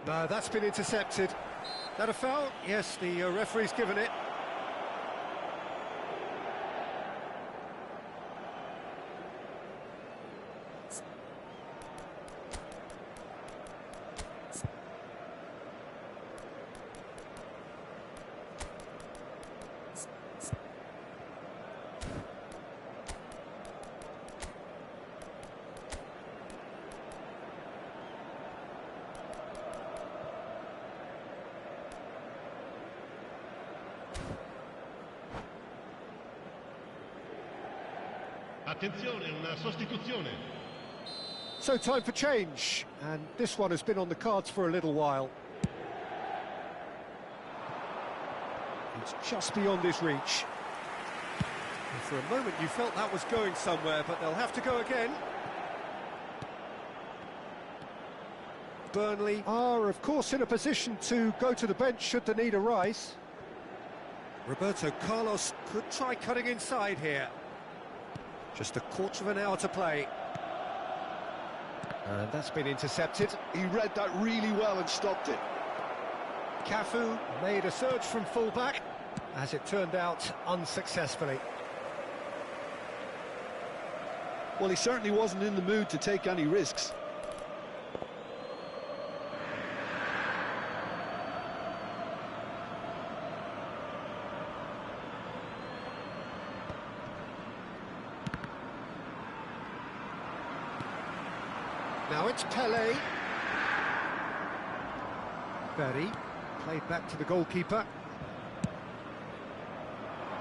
S1: No, that's been intercepted. That a foul? Yes, the referee's given it.
S3: Attenzione, una sostituzione.
S1: So time for change, and this one has been on the cards for a little while. It's just beyond his reach. And for a moment you felt that was going somewhere, but they'll have to go again. Burnley are, of course, in a position to go to the bench should the need arise. Roberto Carlos could try cutting inside here. Just a quarter of an hour to play. And that's been intercepted.
S2: He read that really well and stopped it.
S1: Cafu made a surge from fullback, as it turned out unsuccessfully.
S2: Well, he certainly wasn't in the mood to take any risks.
S1: Now it's Pele. Berry played back to the goalkeeper.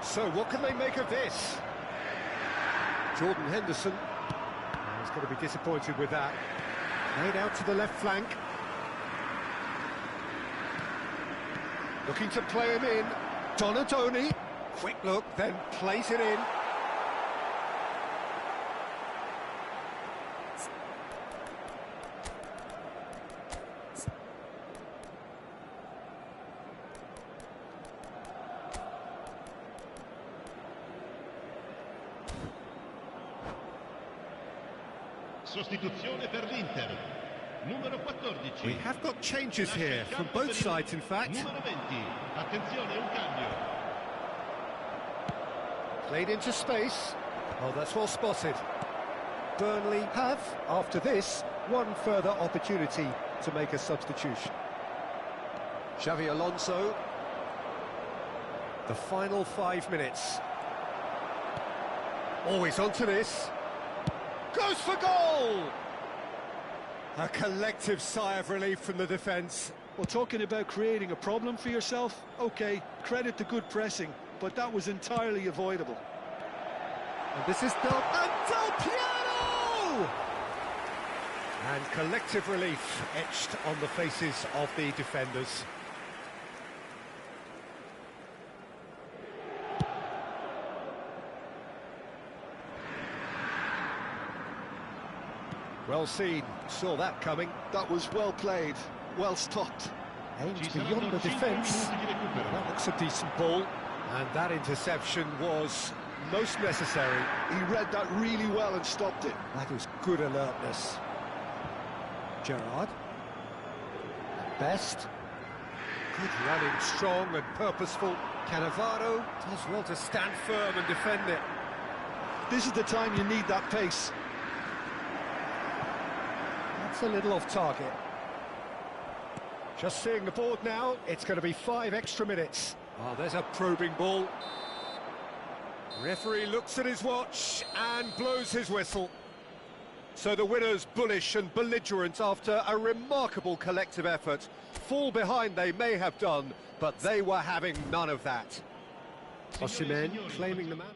S1: So what can they make of this? Jordan Henderson is going to be disappointed with that. Laid out to the left flank. Looking to play him in. Donatoni. Quick look, then plays it in.
S3: Sostituzione per l'Inter. Numero 14.
S1: We have got changes here from both sides, in fact.
S3: Numero 20. Attenzione, un cambio.
S1: Played into space. Oh, that's well spotted. Burnley have, after this, one further opportunity to make a substitution. Xavi Alonso. The final 5 minutes. Always onto this. Goes for goal! A collective sigh of relief from the defence.
S2: Well, talking about creating a problem for yourself, OK, credit the good pressing, but that was entirely avoidable.
S1: And this is Del Piero! And collective relief etched on the faces of the defenders. Well seen, saw that coming.
S2: That was well played, well stopped.
S1: Aimed beyond the defence. That looks a decent ball. And that interception was most necessary.
S2: He read that really well and stopped it.
S1: That was good alertness. Gerrard. Best. Good running, strong and purposeful. Cannavaro does well to stand firm and defend it.
S2: This is the time you need that pace.
S1: That's a little off target. Just seeing the board now, it's going to be 5 extra minutes. Oh, there's a probing ball. Referee looks at his watch and blows his whistle. So the winners bullish and belligerent after a remarkable collective effort. Fall behind they may have done, but they were having none of that. Osimhen claiming the man.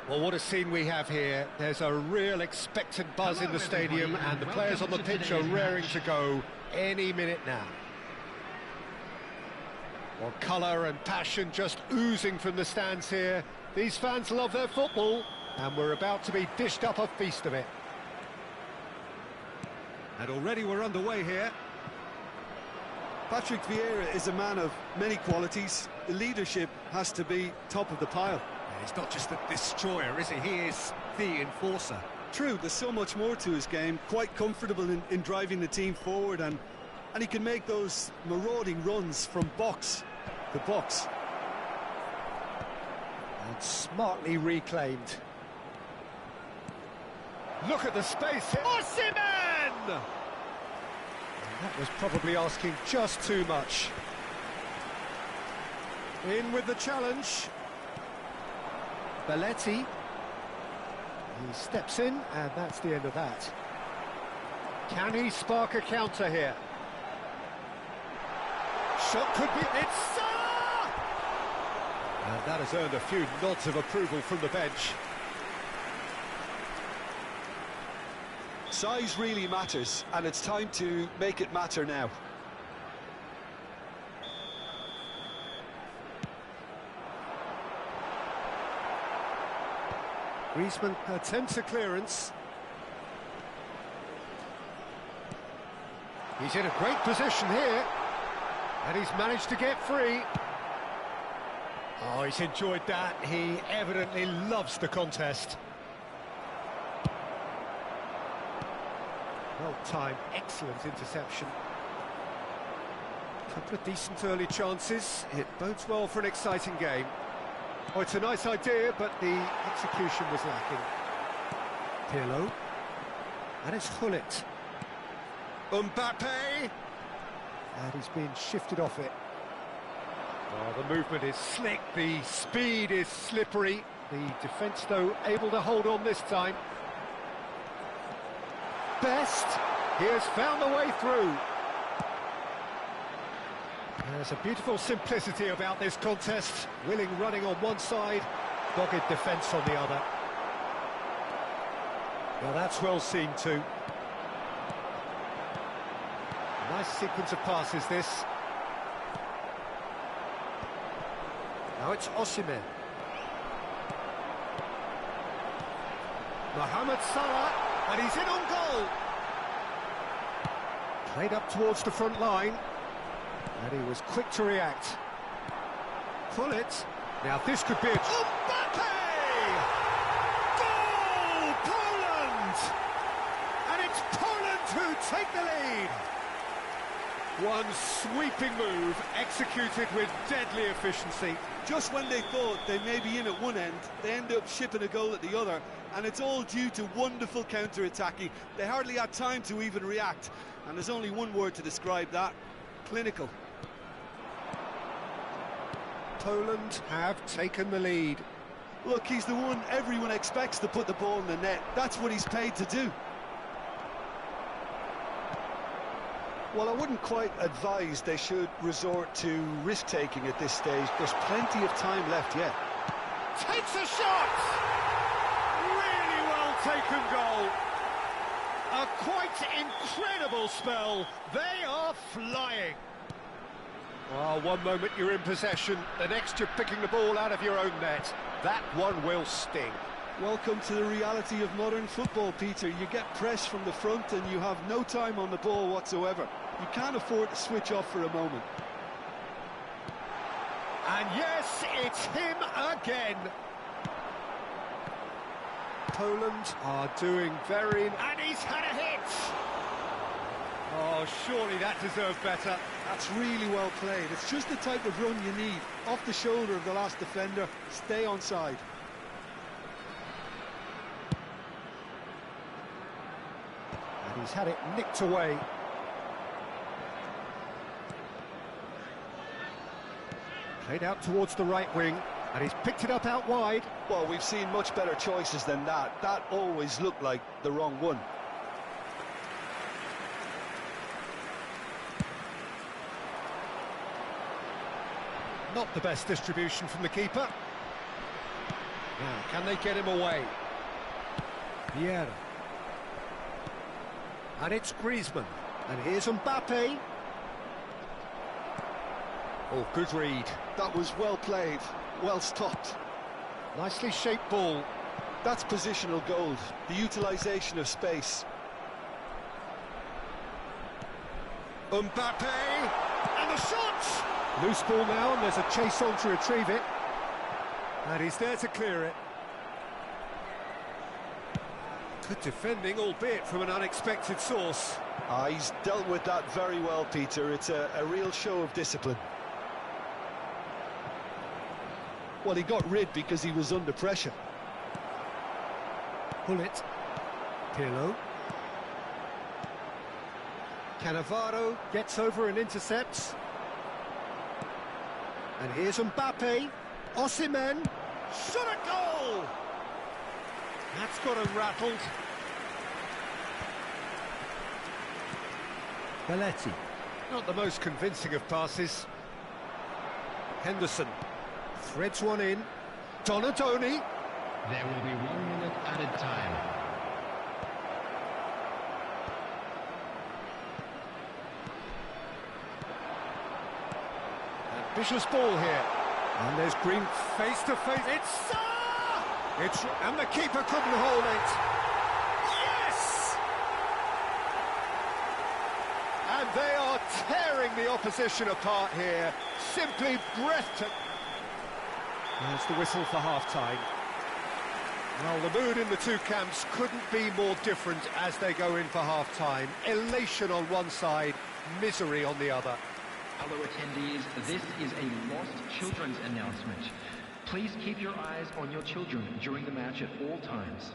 S1: Well, what a scene we have here. There's a real expectant buzz in the stadium, and the players on the pitch are raring to go any minute now. Well, colour and passion just oozing from the stands here. These fans love their football, and we're about to be dished up a feast of it.
S5: And already we're underway here.
S2: Patrick Vieira is a man of many qualities. The leadership has to be top of the pile.
S5: He's not just a destroyer, is he? He is the enforcer.
S2: True, there's so much more to his game. Quite comfortable in driving the team forward, and he can make those marauding runs from box to box.
S1: And smartly reclaimed. Look at the space here. Osimhen! That was probably asking just too much. In with the challenge. Belletti. He steps in, and that's the end of that. Can he spark a counter here? Shot could be... It's Salah! And that has earned a few nods of approval from the bench.
S2: Size really matters, and it's time to make it matter now.
S1: Griezmann attempts a clearance. He's in a great position here, and he's managed to get free. Oh, he's enjoyed that. He evidently loves the contest. Well-timed, excellent interception. Couple of decent early chances. It bodes well for an exciting game. Oh, it's a nice idea, but the execution was lacking. Pirlo. And it's Hullet. Mbappe! And he's been shifted off it. Oh, the movement is slick, the speed is slippery. The defence, though, able to hold on this time. Best! He has found the way through. There's a beautiful simplicity about this contest. Willing running on one side, dogged defence on the other. Well, that's well seen too. Nice sequence of passes, this. Now it's Osimhen. Mohamed Salah, and he's in on goal. Played up towards the front line. And he was quick to react. Pull it. Now this could be a... Mbappe! Goal! Poland! And it's Poland who take the lead. One sweeping move, executed with deadly efficiency.
S2: Just when they thought they may be in at one end, they end up shipping a goal at the other, and it's all due to wonderful counter-attacking. They hardly had time to even react, and there's only one word to describe that: clinical.
S1: Poland have taken the lead.
S2: Look, he's the one everyone expects to put the ball in the net. That's what he's paid to do. Well, I wouldn't quite advise they should resort to risk-taking at this stage. There's plenty of time left yet.
S1: Takes a shot! Really well taken goal. A quite incredible spell. They are flying. Oh, one moment you're in possession, the next you're picking the ball out of your own net. That one will sting.
S2: Welcome to the reality of modern football, Peter. You get press from the front and you have no time on the ball whatsoever. You can't afford to switch off for a moment.
S1: And yes, it's him again. Poland are doing very... And he's had a hit! Oh, surely that deserved better.
S2: That's really well played. It's just the type of run you need. Off the shoulder of the last defender, stay onside.
S1: And he's had it nicked away. Played out towards the right wing, and he's picked it up out wide.
S2: Well, we've seen much better choices than that. That always looked like the wrong one.
S1: Not the best distribution from the keeper. Now, can they get him away?
S5: Vieira. And it's Griezmann. And here's Mbappe.
S1: Oh, good read.
S2: That was well played, well stopped.
S1: Nicely shaped ball.
S2: That's positional gold, the utilisation of space.
S1: Mbappe! And the shot!
S5: Loose ball now, and there's a chase on to retrieve it.
S1: And he's there to clear it. Good defending, albeit from an unexpected source.
S2: He's dealt with that very well, Peter. It's a real show of discipline. Well, he got rid because he was under pressure.
S5: Pull it. Pirlo.
S1: Cannavaro gets over and intercepts.
S5: And here's Mbappe. Osimhen.
S1: Shot a goal! That's got him rattled.
S5: Belletti.
S1: Not the most convincing of passes. Henderson threads one in. Donadoni.
S6: There will be 1 minute added time.
S1: Ambitious ball here.
S5: And there's Green.
S1: Face to face. And the keeper couldn't hold it. Yes! And they are tearing the opposition apart here. Simply breathtaking.
S5: There's the whistle for half-time.
S1: Well, the mood in the two camps couldn't be more different as they go in for half-time. Elation on one side, misery on the other.
S6: Hello attendees, this is a lost children's announcement. Please keep your eyes on your children during the match at all times.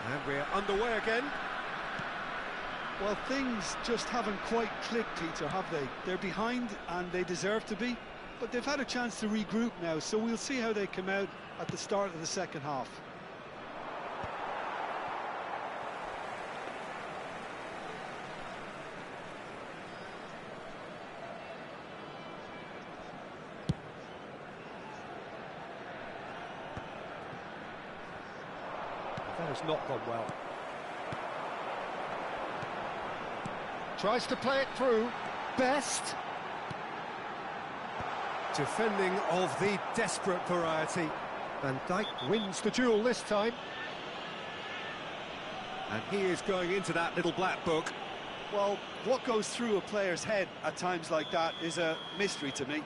S1: And we're underway again.
S2: Well, things just haven't quite clicked, Peter, have they? They're behind and they deserve to be, but they've had a chance to regroup now, so we'll see how they come out at the start of the second half.
S1: That has not gone well. Tries to play it through. Best. Defending of the desperate variety. Van Dijk wins the duel this time. And he is going into that little black book.
S2: Well, what goes through a player's head at times like that is a mystery to me.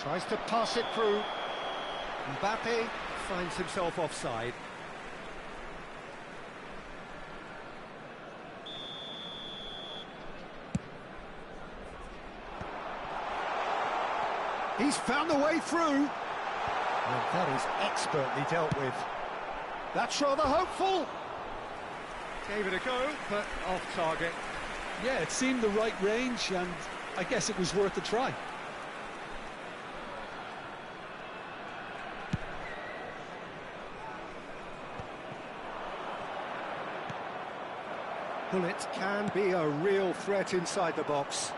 S1: Tries to pass it through. Mbappe finds himself offside. He's found the way through. And that is expertly dealt with. That's rather hopeful. Gave it a go, but off target.
S2: Yeah, it seemed the right range, and I guess it was worth a try.
S1: Bullet can be a real threat inside the box.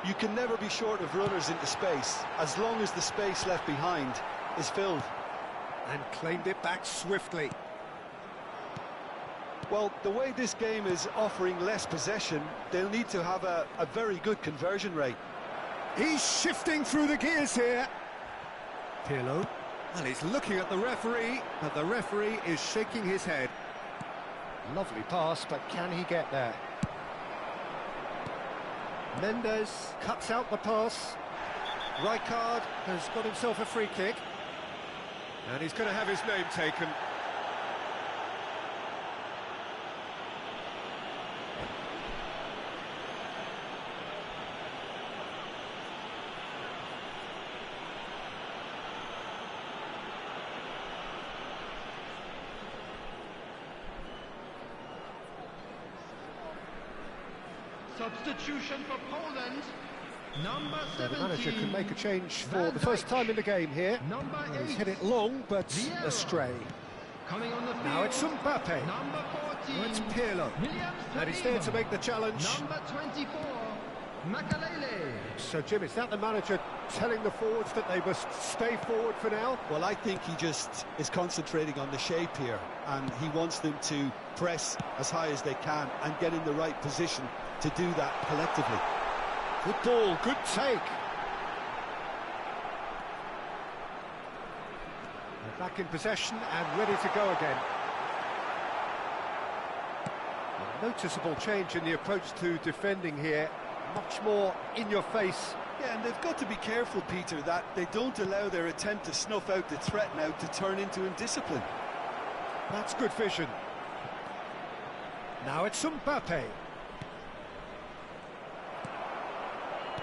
S2: You can never be short of runners into space, as long as the space left behind is filled.
S1: And claimed it back swiftly.
S2: Well, the way this game is offering less possession, they'll need to have a very good conversion rate.
S1: He's shifting through the gears here.
S5: Pirlo.
S1: Well, he's looking at the referee, but the referee is shaking his head. Lovely pass, but can he get there? Mendes cuts out the pass. Rijkaard has got himself a free kick. And he's going to have his name taken.
S3: Substitution for Poland.
S6: Number
S1: So the
S6: 17.
S1: manager can make a change for
S6: Van
S1: the first
S6: Dijk.
S1: time in the game here.
S6: Number
S1: Well, he's
S6: 8.
S1: hit it long, but
S6: Vieira.
S1: astray.
S6: Coming on the field.
S1: Now it's Mbappe.
S6: Number 14.
S1: Now it's Pirlo.
S6: Williams
S1: And he's there to make the challenge.
S6: Number 24. Makalele.
S1: So, Jim, is that the manager telling the forwards that they must stay forward for now?
S2: Well, I think he just is concentrating on the shape here, and he wants them to press as high as they can and get in the right position to do that collectively.
S1: Good ball, good take. They're back in possession and ready to go again. A noticeable change in the approach to defending here. Much more in your face.
S2: Yeah, and they've got to be careful, Peter, that they don't allow their attempt to snuff out the threat now to turn into indiscipline.
S1: That's good vision. Now it's Mbappe.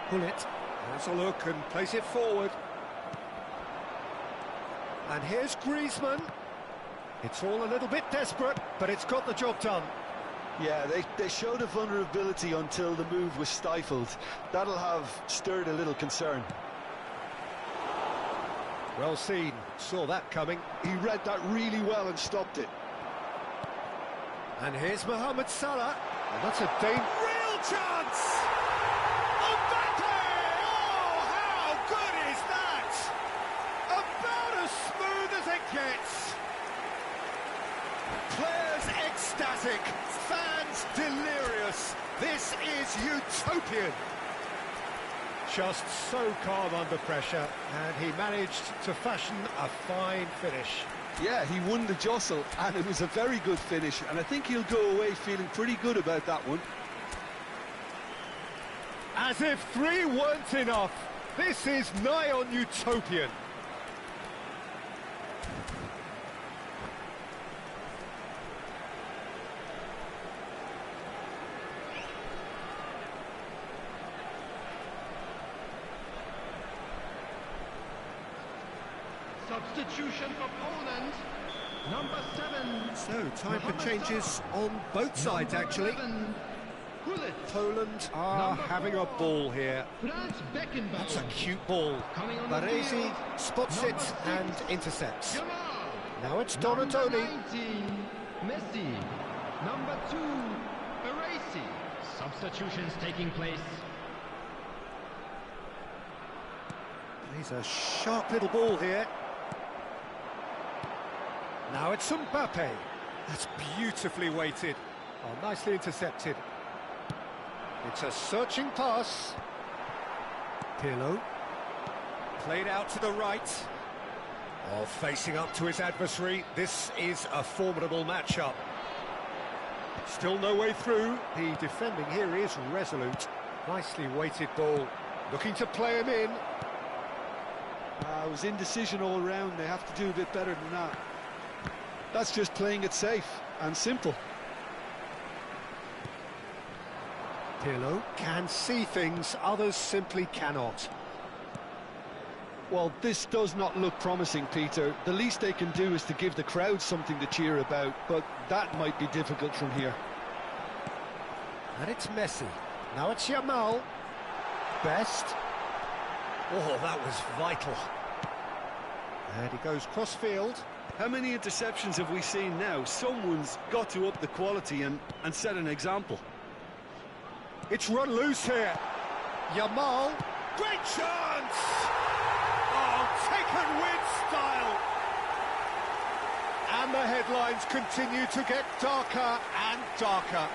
S1: Pull it. Has a look and place it forward. And here's Griezmann. It's all a little bit desperate, but it's got the job done.
S2: Yeah, they showed a vulnerability until the move was stifled. That'll have stirred a little concern.
S1: Well seen. Saw that coming.
S2: He read that really well and stopped it.
S1: And here's Mohamed Salah. And that's a real chance! Mbappe! Oh, how good is that? About as smooth as it gets. Players ecstatic, fans delirious. This is utopian. Just so calm under pressure, and he managed to fashion a fine finish.
S2: Yeah, he won the jostle, and it was a very good finish, and I think he'll go away feeling pretty good about that one.
S1: As if 3 weren't enough, this is nigh on utopian.
S6: Substitution for Poland. Number 7.
S1: So, time for changes on both sides, actually.
S6: 11. Gullit.
S1: Poland are
S6: Number
S1: having a
S6: 4.
S1: ball here.
S6: Franz Beckenbauer.
S1: That's a cute ball.
S6: Coming on the
S1: Baresi
S6: field.
S1: spots
S6: Number
S1: it
S6: 6.
S1: and intercepts.
S6: Jamal.
S1: Now it's
S6: Number
S1: Donatoni.
S6: 19. Messi. Number 2. Baresi. Substitutions taking place.
S1: He's a sharp little ball here. Now it's Mbappe. That's beautifully weighted. Oh, nicely intercepted. It's a searching pass. Pirlo. Played out to the right. Oh, facing up to his adversary. This is a formidable matchup. Still no way through. The defending here is resolute. Nicely weighted ball. Looking to play him in.
S2: It was indecision all round. They have to do a bit better than that. That's just playing it safe and simple.
S1: Pirlo can see things others simply cannot.
S2: Well, this does not look promising, Peter. The least they can do is to give the crowd something to cheer about, but that might be difficult from here.
S1: And it's Messi. Now it's Yamal. Best. Oh, that was vital. And he goes cross-field.
S2: How many interceptions have we seen now? Someone's got to up the quality and set an example.
S1: It's run loose here. Yamal. Great chance! Oh, taken with style. And the headlines continue to get darker and darker.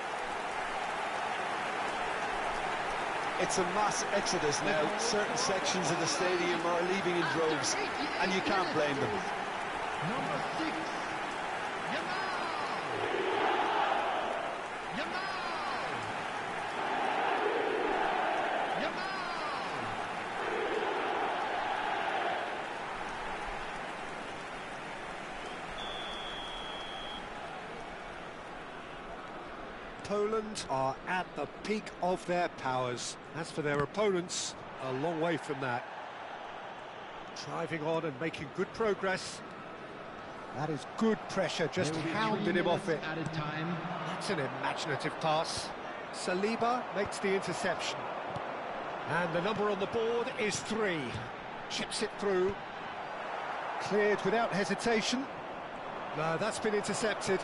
S2: It's a mass exodus now. Certain sections of the stadium are leaving in droves, and you can't blame them.
S6: Number 6. Yamal. Yamal. Yamal.
S1: Poland are at the peak of their powers. As for their opponents, a long way from that. Driving on and making good progress. That is good pressure, just hounding him off it.
S6: Added time.
S1: That's an imaginative pass. Saliba makes the interception. And the number on the board is 3. Chips it through. Cleared without hesitation. No, that's been intercepted.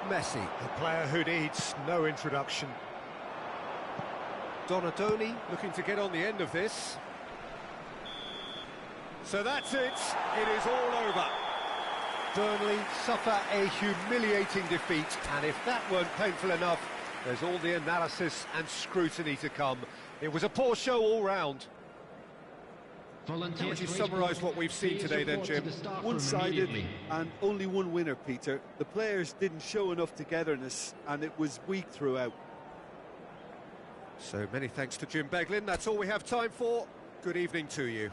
S1: Messi, a player who needs no introduction. Donadoni looking to get on the end of this. So that's it. It is all over. Burnley suffer a humiliating defeat, and if that weren't painful enough, there's all the analysis and scrutiny to come. It was a poor show all round. How would you summarise what we've seen today then, Jim?
S2: One-sided and only one winner, Peter. The players didn't show enough togetherness and it was weak throughout.
S1: So many thanks to Jim Beglin. That's all we have time for. Good evening to you.